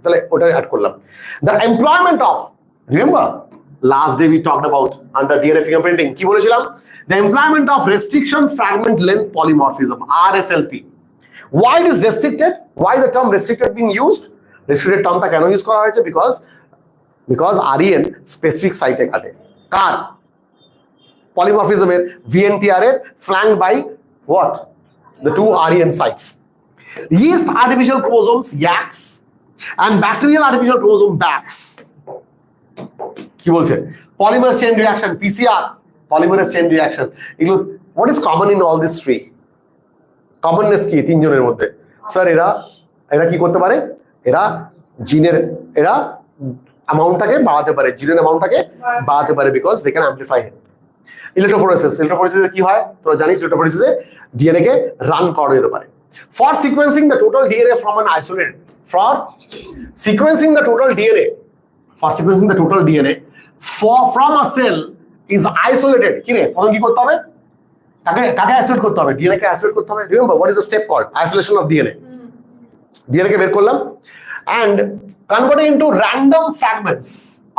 তাহলে ওটা অ্যাড করলাম। The employment of, remember last day we talked about under DNA fingerprinting কি বলেছিলাম? The employment of restriction fragment length polymorphism, RFLP. Why it is restricted? Why is the term restricted being used? Restricted termটা কেন use করা হয়েছে? because REN specific সাইটে কাটে। কার? polymorphism এর VNTR এর flanked by what? The two REN sites. Yeast artificial chromosomes YACs and bacterial artificial chromosome BACs. কি বলছে? Polymerase chain reaction, PCR, polymerase chain reaction. এগুলো what is common in all these three? Commonness কি তিনজনের মধ্যে? Sir এরা এরা কি করতে পারে, এরা জিনের এরা অ্যামাউন্টটাকে বাড়াতে পারে, জিনের অ্যামাউন্টটাকে বাড়াতে পারে, because they can amplify it. ইলেকট্রোফোরেসিসে কি হয় তোরা জানিস, ইলেকট্রোফোরেসিসে ডিএনএ কে রান করা যেতে পারে। For sequencing the total DNA from an isolated, for sequencing the total DNA, for sequencing the total DNA from a cell is isolated. কি রে, প্রথম কি করতে হবে, কাকে আইসোলেট করতে হবে, ডিএনএ কে আইসোলেট করতে হবে। Remember what is the step called, isolation of DNA. DNA কে বের করলাম and converting into random fragments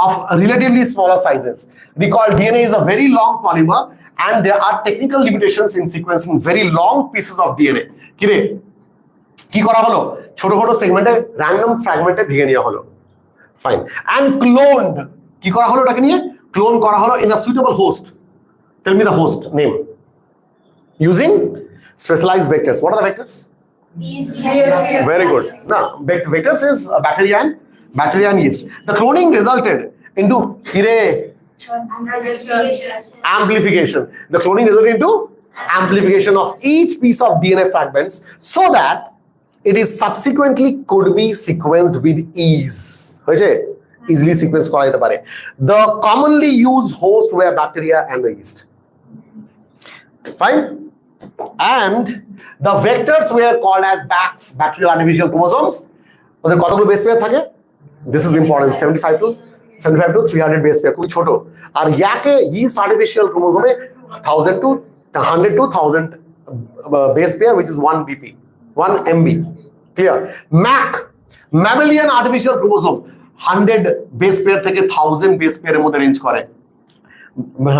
of relatively smaller sizes. Recall, DNA is a very long polymer and there are technical limitations in sequencing very long pieces of DNA. কিরে কি করা হলো, ছোট ছোট সেগমেন্টে র্যান্ডম ফ্র্যাগমেন্টে ভেঙে নেওয়া হলো, ফাইন। and cloned, কি করা হলো, ওটাকে নিয়ে ক্লোন করা হলো in a suitable host. Tell me the host name using specialized vectors. What are the vectors? Very good. Now, vectors is bacteria and yeast. The cloning resulted into amplification. The cloning resulted into amplification of each piece of DNA fragments so that it is subsequently could be sequenced with ease. Easily sequenced করা যেতে পারে. The commonly used host were bacteria and the yeast. Fine. And the vectors were called as BACs, bacterial artificial chromosomes. ওদের কতগুলো base pair থাকে? This is important, 75 to 300 base pair, খুবই ছোট। আর ইয়াকে yeast artificial chromosome 1000 to 100 to 1000 base pair, which is 1 BP, 1 MB. Clear? MAC, mammalian artificial chromosome 100 base pair থেকে 1000 base pair এর মধ্যে range করে।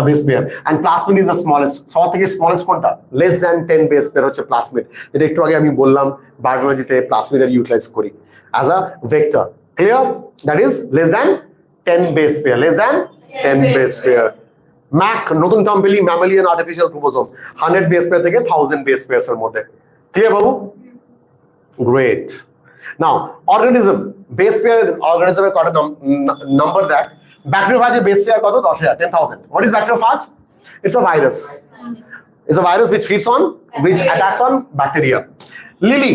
base pair, and plasmid is the smallest. সব থেকে smallest কোনটা? Less than 10 base pair হচ্ছে plasmid, যেটা একটু আগে আমি বললাম বায়োলজিতে plasmid এর ইউটিলাইজ করি as a vector. Clear? That is less than 10 base pair, less than 10 base pair. MAC নতুন টার্ম পেলি, mammalian artificial chromosome 100 base pair থেকে 1000 base pairs এর মধ্যে। Clear বাবু? Great. Now organism, base pair organism এর কত number দেখ। Bacteriophage base pair কত? 10,000, 10,000. What is bacteriophage? It's a virus. It's a virus which feeds on, which attacks on bacteria. Lily,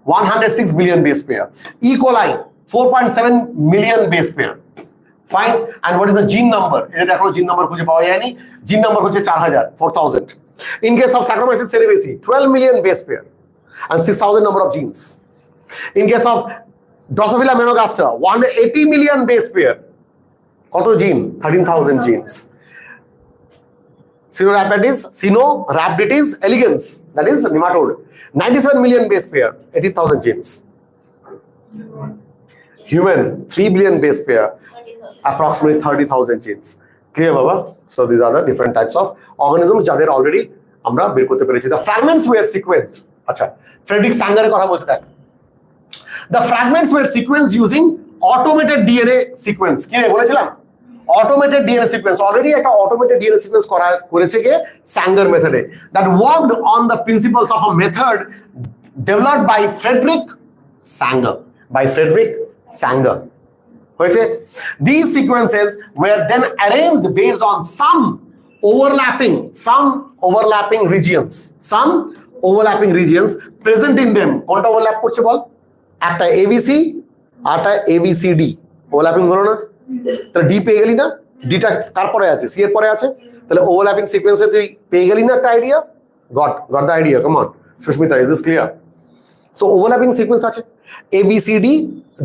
106 billion base pair. E. coli, 4.7 million base pair. Fine. And what is the gene number? এটা এখনো gene number খুঁজে পাওয়া যায়নি। Gene number হচ্ছে 4,000. In case of Saccharomyces cerevisiae, 12 million base pair and 6,000 number of genes. In case of Drosophila melanogaster, 180 million base pair. কত জিন? 13,000 genes. Sinorhabditis elegans, that is nematode, 97 million base pair, 18,000 genes. Human, 3 billion base pair, approximately 30,000 genes. Clear baba? So these are the different types of organisms যাদের already আমরা বের করতে পেরেছি। The fragments were sequenced. আচ্ছা, Friedrich স্যাঙ্গারের কথা বলছে দেখ। The fragments were sequenced using automated DNA sequence. কি বলেছিলাম? Automated DNA sequence, already একটা automated DNA sequence করেছে কে? Sanger method, that worked on the principles of a method developed by Frederick Sanger. হয়েছে? These sequences were then arranged based on some overlapping regions present in them. কোনটা overlap করছে বল? একটা ABC আরটা ABCD overlapping হলো না? তাহলে D পেয়ে গেলি না? ডিটা কার পরে আছে? সি এর পরে আছে, তাহলে ওভারল্যাপিং সিকোয়েন্সে তুই পেয়ে গেলি না একটা idea? Got the idea, come on Susmita, is this clear? So overlapping sequence আছে, A B C D,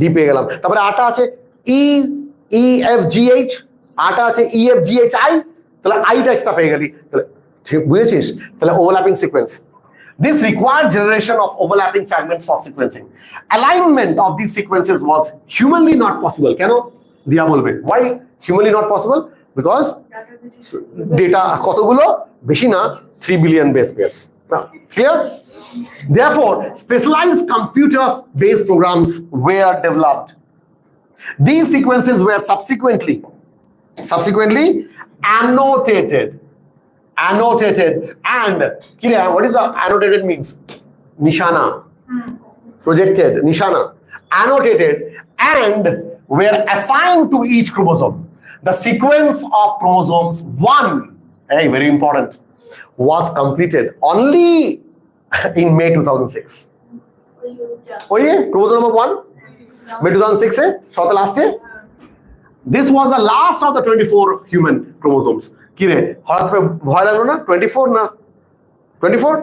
D পেয়ে গেলাম। তারপরে আটা আছে ই এফ জি এইচ, আটা আছে E F G H I, তাহলে আইটা এক্সট্রা পেয়ে গেলি। তাহলে বুঝেছিস? তাহলে overlapping sequence. This required generation of overlapping fragments for sequencing. Alignment of these sequences was humanly not possible. কেন? দিয়া বলবে why humanly not possible? Because data কতগুলো? বেশি না, 3 billion base pairs. Clear? Therefore, specialized computer-based programs were developed. These sequences were subsequently annotated and what is the annotated means? Nishana, projected, nishana, annotated and were assigned to each chromosome. The sequence of chromosomes 1, very important, was completed only in May 2006. ওই chromosome number 1 মে 2006 এ সতে লাস্টে this was the last of the 24 human chromosomes কি রে হঠাৎ করে ভয় লাগলো না 24 না 24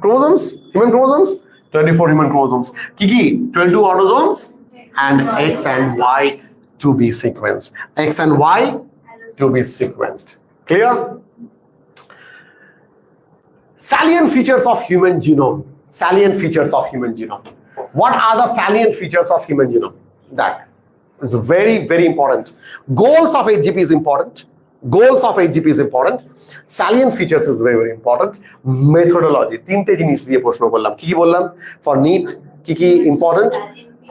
chromosomes human chromosomes 24 human chromosomes কি 22 autosomes and X and Y to be sequenced X and Y to be sequenced clear salient features of human genome what are the salient features of human genome that is very very important goals of HGP is important salient features is very very important methodology তিনটে জিনিস দিয়ে প্রশ্ন করলাম কি বললাম for NEET কি important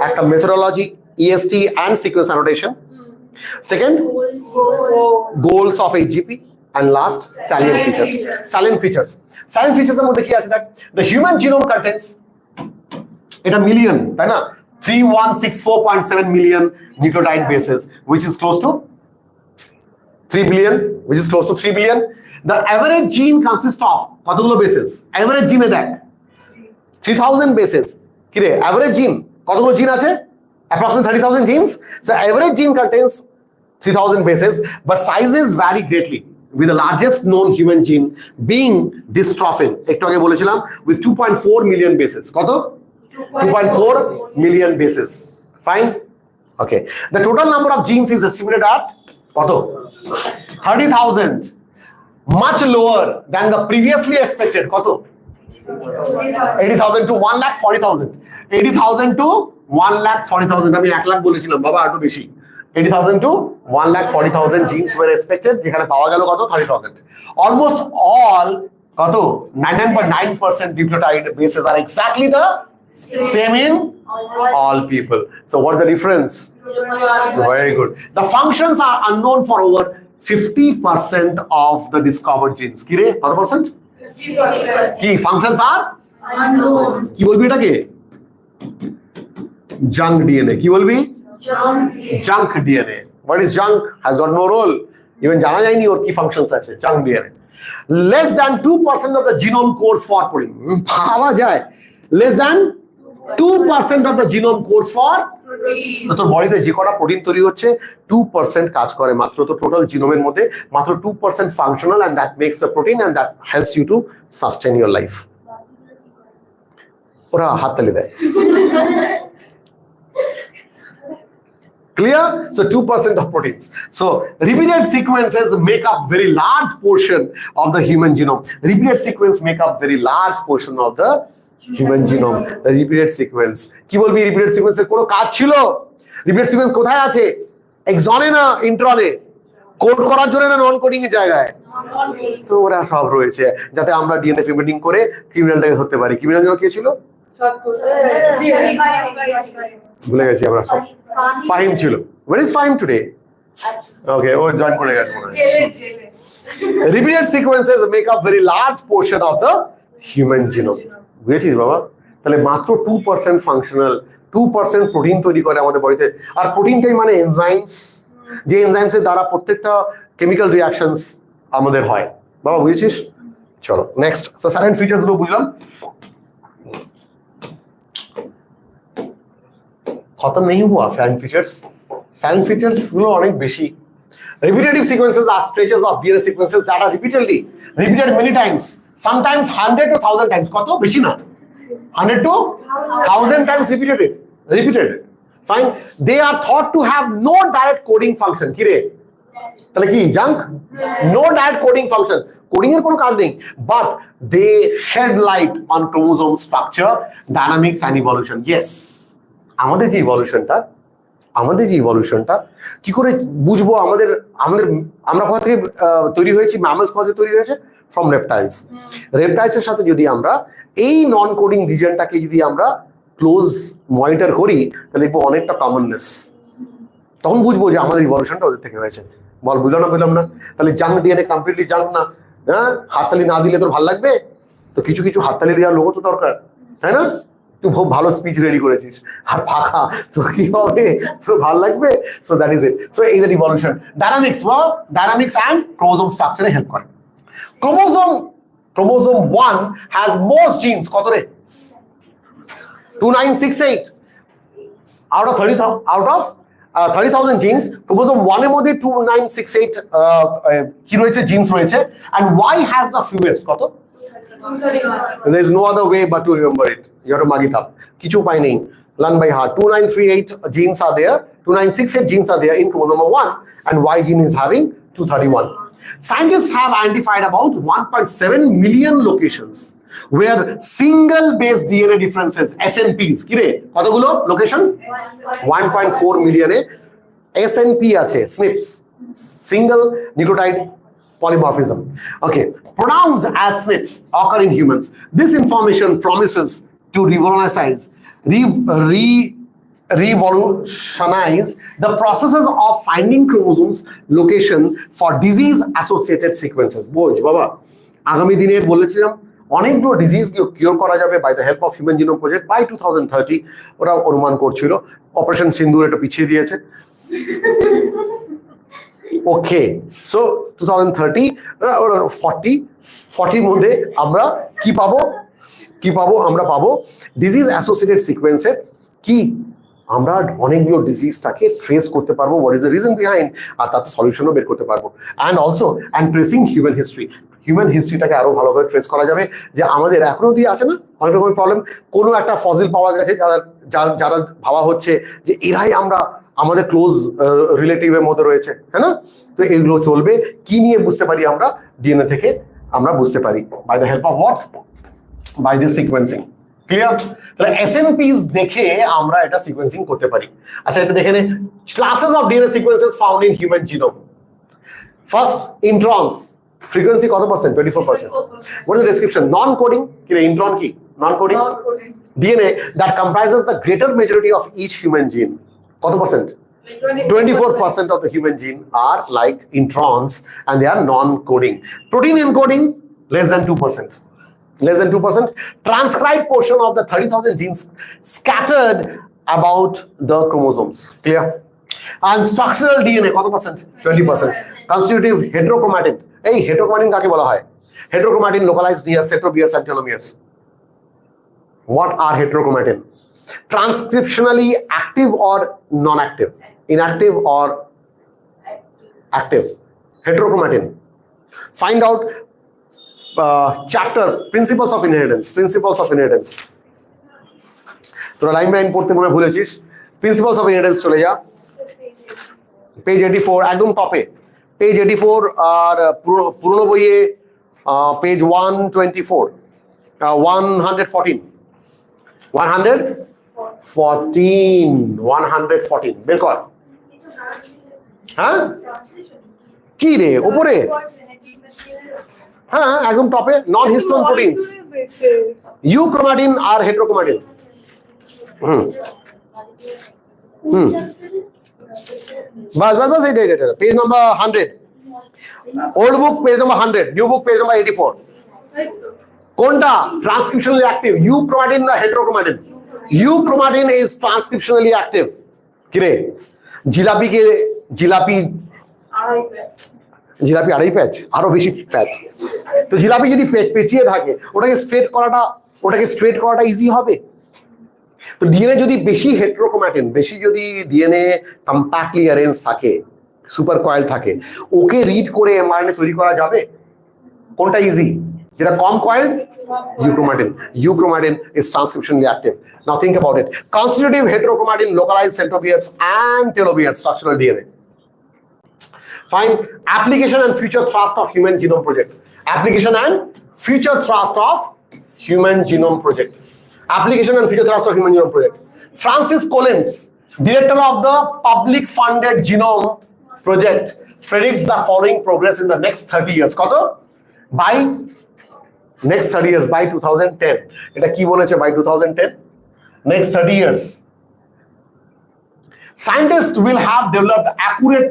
একটা methodology EST and sequence annotation second goals of HGP and last salient features এর মধ্যে কি আছে দেখ the human genome contains এটা মিলিয়ন তাই না 3164.7 million nucleotide bases which is close to 3 billion the average gene consists of কতগুলো bases average gene দেখ 3000 bases কি রে average gene কতগুলো জিন আছে approximately 30000 genes so average gene contains 3000 bases but sizes vary greatly with the largest known human gene being dystrophin একটু আগে বলেছিলাম with 2.4 million bases কত 2.4 million bases fine okay the total number of genes is estimated at কত 30000 much lower than the previously expected কত 80000 to 1,40,000 80,000 to 1,40,000 আমি 1 লাখ বলেছিলাম বাবা আরো বেশি 80,000 to 1,40,000 genes were expected যেখানে পাওয়া গেল কত 30,000 almost all কত 99.9% nucleotide bases are exactly the same in all people so what's the difference very good the functions are unknown for over 50% of the discovered genes কি রে কত percent 50% কি functions are unknown কি বলবি এটাকে junk DNA কি বলবি junk DNA what is junk has got no role even জানা যায়নি ওর কি functions আছে junk DNA less than 2% of the genome codes for protein ভাবা যায় less than 2% of the genome codes for protein তোর বডিতে যে কটা প্রোটিন তৈরি হচ্ছে 2% কাজ করে মাত্র তো টোটাল জিনোমের মধ্যে মাত্র 2% functional and that makes the protein and that helps you to sustain your life ওরা হাত তালি দেয় clear so 2% of proteins so repeated sequences make up very large portion of the human genome repeated sequence make up very large portion of the human genome the repeated sequence কি বলবি repeated sequence এর কোনো কাজ ছিল repeated sequence কোথায় আছে এক্সনে না ইন্ট্রনে code করার জন্য না নন কোডিং এর জায়গায় তো ওরা সব রয়েছে যাতে আমরা ডিএনএ ফিঙ্গারপ্রিন্টিং করে ক্রিমিনালটাকে ধরতে পারি ক্রিমিনাল যেন কে ছিল ভুলে গেছি আমরা সব ফাহিম ছিল where is Fahim today okay ও জয়েন করে গেছে repeated sequences make up very large portion of the human genome বুঝেছিস বাবা তাহলে মাত্র 2% ফাংশনাল 2% প্রোটিন তৈরি করে আমাদের বডিতে আর প্রোটিনটাই মানে এনজাইমস যে এনজাইমসের দ্বারা প্রত্যেকটা কেমিক্যাল রিঅ্যাকশনস আমাদের হয় বাবা বুঝেছিস চলো নেক্সট সো সাইলেন্ট ফিচারস গুলো বুঝলাম खत्म नहीं हुआ silent features গুলো অনেক বেশি repetitive sequences are stretches of DNA sequences that are repeated many times sometimes 100 to 1000 times কত বেশি না 100 to 1000 times repeated fine they are thought to have no direct coding function কি রে তাহলে কি junk no direct coding function coding এর কোনো কাজ নেই but they shed light on chromosome structure dynamics and evolution yes আমাদের যে ইভলিউশনটা কি করে বুঝবো আমাদের আমরা কোথা থেকে তৈরি হয়েছি ম্যামলস কোথা থেকে তৈরি হয়েছে ফ্রম রেপটাইলস এর সাথে যদি আমরা এই নন কোডিং রিজনটাকে যদি আমরা ক্লোজ মনিটর করি তাহলে দেখবো অনেকটা কমননেস তখন বুঝবো যে আমাদের ইভলিউশনটা ওদের থেকে হয়েছে বল বুঝলাম না তাহলে জাঙ্ক ডিএনএ কমপ্লিটলি জাঙ্ক না হ্যাঁ হাততালি না দিলে তোর ভালো লাগবে তো কিছু হাততালি দেওয়ার লোকও তো দরকার তাই না তুই খুব ভালো স্পিচ রেডি করেছিস আর ফাঁকা তো কি হবে তোর ভালো লাগবে so that is it so এই যে ইভলিউশন ডায়নামিক্স অ্যান্ড ক্রোমোজোম স্ট্রাকচারে হেল্প করে ক্রোমোজোম 1 হ্যাজ মোস্ট জিনস কত রে 2968 out of 30,000 genes, chromosome 1 এর মধ্যে 2968 কি রয়েছে, জিনস রয়েছে। and Y has the fewest, কত? 231. There is no other way but to remember it. You have to mug it up. কিছু উপায় নেই, learn by heart. 2938 genes are there, 2968 genes are there in chromosome 1, and Y gene is having 231. Scientists have identified about 1.7 million locations where single base DNA differences, SNPs, কি রে কতগুলো location? 1.4 মিলিয়নে SNP আছে, SNPs, single nucleotide polymorphism, okay, pronounced as SNPs, occur in humans. This information promises to revolutionize the processes of finding chromosomes location for disease associated sequences. বোঝ বাবা, আগামী দিনে বলেছিলাম অনেকগুলো ডিজিজ কিওর করা যাবে by the help of human genome project by 2030। ওরা অনুমান করছিল, অপারেশন সিন্দুর এটা পিছিয়ে দিয়েছে। ওকে, সো 2030 40 মধ্যে আমরা কি পাবো? আমরা পাবো ডিজিজ অ্যাসোসিয়েটেড সিকোয়েন্সের কি, আমরা অনেকগুলো ডিজিজটাকে ট্রেস করতে পারবো, what is the reason behind, আর তাতে সলিউশনও বের করতে পারবো। অ্যান্ড অলসো ট্রেসিং হিউম্যান হিস্ট্রিটাকে আরো ভালোভাবে ট্রেস করা যাবে, যে আমাদের এখনো দিয়ে আছে না অনেক রকমের প্রবলেম, কোনো একটা ফসিল পাওয়া গেছে যারা ভাবা হচ্ছে যে এরাই আমাদের ক্লোজ রিলেটিভের মধ্যে রয়েছে, হ্যাঁ না? তো এগুলো চলবে কি নিয়ে বুঝতে পারি আমরা, ডিএনএ থেকে আমরা বুঝতে পারি by the help of what, by this sequencing. Clear? তাহলে এসএনপিস দেখে আমরা এটা সিকোয়েন্সিং করতে পারি। আচ্ছা, এটা দেখে নে, classes of DNA sequences found in human genome. First, introns, frequency কত percent? 24%। What is the description? Non coding, কি রে ইন্ট্রন কি? Non coding DNA that comprises the greater majority of each human gene. কত percent? 24% of the human gene are like introns and they are non-coding. Protein encoding less than 2%. Less than 2%. Transcribed portion of the 30,000 genes scattered about the chromosomes. Clear? And structural DNA কত percent? 20%. Constitutive heterochromatin. এই heterochromatin কাকে বলা হয়? Heterochromatin localized near centromeres and telomeres. What are heterochromatin? Transcriptionally active or non-active? Inactive or active? Heterochromatin. Find out chapter principles of inheritance. তোরা line line পড়তে মনে ভুলেছিস, principles of inheritance চলে যা, page 84 একদম টপে, পেজ 84, আর পুরনো বইয়ে পেজ 114 114 বের কর। হ্যাঁ কি রে ওপরে, হ্যাঁ একদম টপে, নন হিস্টোন প্রোটিনস, ইউক্রোমাটিন আর হেটেরোক্রোমাটিন। বাস এইটা page number 100, old book page number 100, new book page number 84। কোনটা ট্রান্সক্রিপশনালি অ্যাক্টিভ, ইউক্রোমাটিন না heterochromatin? Euchromatin is transcriptionally active. কিরে জিলাপি আড়াই প্যাচ, আরো বেশি প্যাচ। তো জিলাপি যদি পেঁচিয়ে থাকে ওটাকে স্ট্রেট করাটা ইজি হবে। তো ডিএনএ যদি বেশি হেটেরোক্রোমাটিন, বেশি যদি ডিএনএ কম্প্যাক্টলি অ্যারেঞ্জ থাকে, সুপার কয়েল থাকে, ওকে রিড করে এমআরএনএ তৈরি করা যাবে। কোনটা ইজি? যেটা কম coil, Euchromatin is transcriptionally active. Now think about it. Constitutive heterochromatin localized centromeres and telomeres structural DNA. Fine. Application and future thrust of Human Genome Project. Application and future thrust of Human Genome Project. Application and future thrust of Human Genome Project. Francis Collins, director of the public funded Genome Project, predicts the following progress in the next 30 years. কত? By next 30 years, by 2010. এটা কি বলেছে? by 2010, next 30 years. Scientists will have developed accurate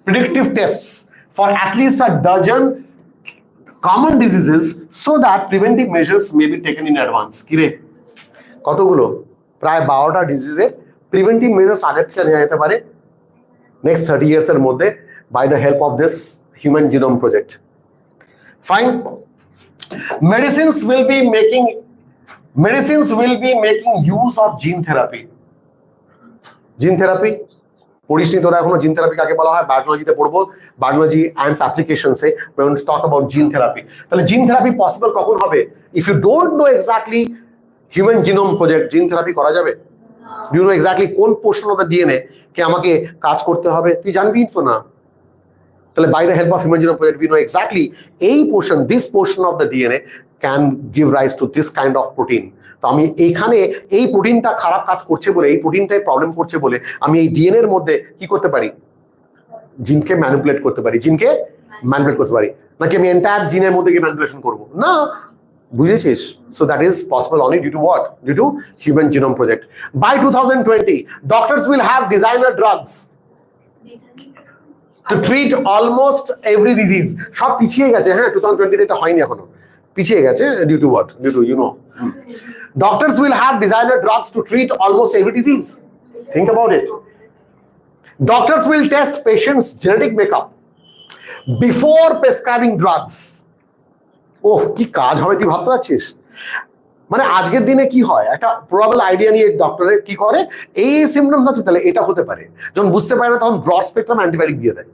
predictive tests for at least a dozen common diseases so that preventive measures may be taken in advance. কি রে কতগুলো? প্রায় 12টা ডিজিজের preventive measures আগে থেকে নেওয়া যেতে পারে নেক্সট 30 years এর মধ্যে by the help of this Human Genome Project. Fine. Medicines will be making Medicines will be making use of gene therapy. Gene therapy পড়িসনি তোরা এখনো? জিন থেরাপি কাকে বলা হয় বায়োলজিতে পড়বো, বায়োলজি অ্যান্ড অ্যাপ্লিকেশনসে টক অ্যাবাউট জিন থেরাপি। তাহলে gene therapy possible কখন হবে? If you don't know exactly human genome project, gene therapy করা যাবে? ইউ নো এক্স্যাক্টলি কোন পোর্শন অফ দ্য ডিএনএ কে আমাকে কাজ করতে হবে, তুই জানবি তো না। তাহলে by the help of human genome project we know exactly এই portion, this portion of the DNA can give rise to this kind of protein. তো আমি এইখানে এই প্রোটিনটা খারাপ কাজ করছে বলে, এই প্রোটিনটাই প্রবলেম করছে বলে আমি এই ডিএনএ এর মধ্যে কি করতে পারি? জিনকে ম্যানিপুলেট করতে পারি, জিনকে ম্যানিপুলেট করতে পারি। নাকি আমি এন্টায়ার জিনের মধ্যে গিয়ে ম্যানিপুলেশন করবো? না, বুঝেছিস? So that is possible only due to what? Due to human genome project. By 2020 doctors will have designer drugs to treat almost every disease. সব পিছিয়ে গেছে, হ্যাঁ 2020 এটা হয়নি এখনো, পিছিয়ে গেছে due to what? Due to doctors will have designer drugs to treat almost every disease. Think about it. Doctors will test patients' genetic makeup before prescribing drugs. Oh, কি কাজ হবে তুই ভাবতে পারছিস? মানে আজকের দিনে কি হয়, একটা প্রবাবল আইডিয়া নিয়ে ডক্টরে কি করে, এই সিমটমস আছে তাহলে এটা হতে পারে, যখন বুঝতে পারে না তখন ব্রড স্পেকট্রাম অ্যান্টিবায়োটিক দিয়ে দেয়।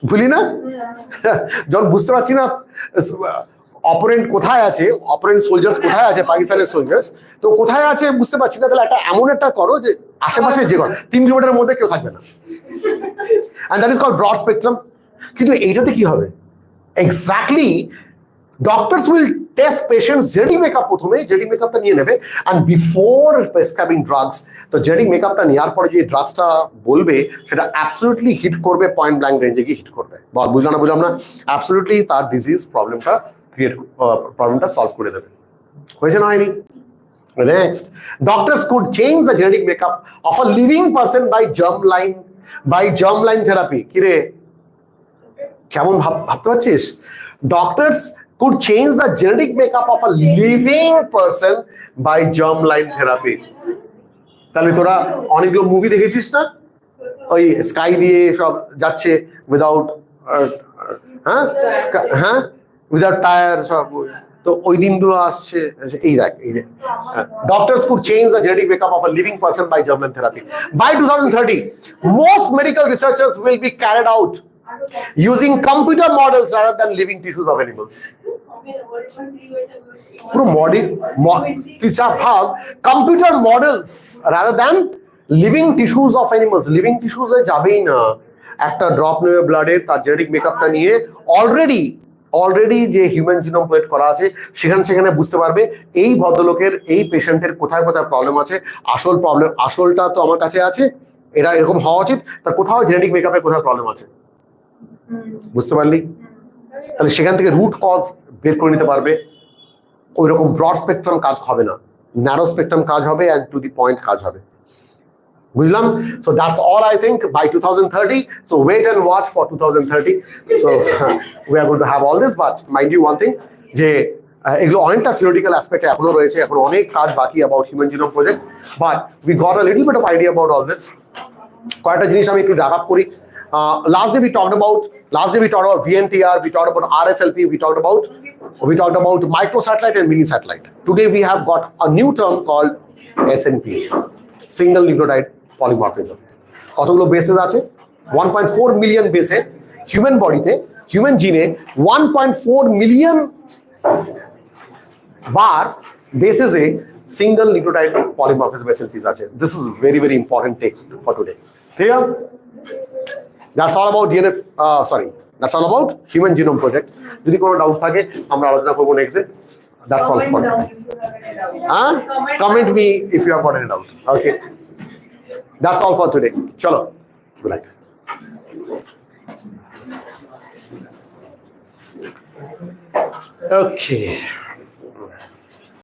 বুঝলি না? যখন বুঝতে পারছি না অপারেন্ট কোথায় আছে, অপারেন্ট সোলজার্স কোথায় আছে, পাকিস্তানের সোলজার্স তো কোথায় আছে বুঝতে পারছি না, তাহলে একটা এমন একটা করো যে আশেপাশে যে করো 3 কিলোমিটারের মধ্যে কেউ থাকবে না, and that is called broad spectrum. কিন্তু এইটাতে কি হবে exactly? Doctors will test patients genetic makeup, প্রথমে জেনেটিক মেকআপটা নিয়ে নেবে, অ্যান্ড বিফোর প্রেসক্রাইবিং ড্রাগস, তো জেনেটিক মেকআপটা নেওয়ার পরে যে ড্রাগসটা বলবে সেটা অ্যাবসলিউটলি হিট করবে, পয়েন্ট ব্ল্যাঙ্ক রেঞ্জে গিয়ে হিট করবে। বুঝলাম না বুঝলাম না? অ্যাবসলিউটলি তার ডিজিজ প্রবলেমটা ক্রিয়েট, প্রবলেমটা সলভ করে দেবে। হয়েছে না হয়নি? Next, doctors could change the genetic makeup of a living person by germ line therapy. কিরে কেমন ভাবতে পারছিস? ডক্টরস could change the genetic makeup of a living person by germline therapy. তাহলে তোরা অনেকগুলো মুভি দেখেছিস না, ওই স্কাই দিয়ে সব যাচ্ছে উইদাউট, হ্যাঁ উইদাউট টায়ার সব, তো ওই দিনগুলো আসছে। এই দেখ, এই দেখ, doctors could change the genetic makeup of a living person by germline therapy. By 2030 most medical researchers will be carried out using computer models rather than living tissues of animals. পুরো মডেল, ভাব, computer models rather than living tissues of animals. Living টিস্যুজে যাবেই না, একটা drop নেবে ব্লাডের, তার genetic মেকআপটা নিয়ে অলরেডি যে হিউম্যান জিনোম প্রজেক্ট করা আছে সেখানে বুঝতে পারবে এই ভদ্রলোকের, এই পেশেন্টের কোথায় কোথায় প্রবলেম আছে। আসলটা তো আমার কাছে আছে, এটা এরকম হওয়া উচিত, তার কোথাও জেনেটিক মেকআপের কোথায় প্রবলেম আছে, বুঝতে পারলি? তাহলে সেখান থেকে রুট কজ বের করে নিতে পারবে। ওই রকম ব্রড স্পেকট্রাম কাজ হবে না, ন্যারো স্পেকট্রাম কাজ হবে, অ্যান্ড টু দি পয়েন্ট কাজ হবে। বুঝলাম? So that's all I think by 2030. So wait and watch for 2030. So we are going to have all this, but mind you one thing, যে এগুলো অনেকটা থিওরিটিক্যাল অ্যাসপেক্টে এখনো রয়েছে, এখন অনেক কাজ বাকি about human genome project, but we got a little bit of idea about all this. কয়েকটা জিনিস আমি একটু ড্রাগ আপ করি। Last day we talked about VNTR, we talked about RFLP, we talked about microsatellite and mini satellite. Today we have got a new term called SNPs, single nucleotide polymorphism. কতগুলো bases আছে? 1.4 million বেসে human বডিতে, human জিনে 1.4 million বার বেসেসে single nucleotide polymorphism SNPs আছে। This is very very important take for today. Clear? That's all about DNF, that's all about Human Genome Project. যদি কোনো doubt থাকে আমরা আলোচনা করবো next day. That's all for today. Comment me if you have got any doubt. Okay. That's all for today. Chalo. Good night. Okay.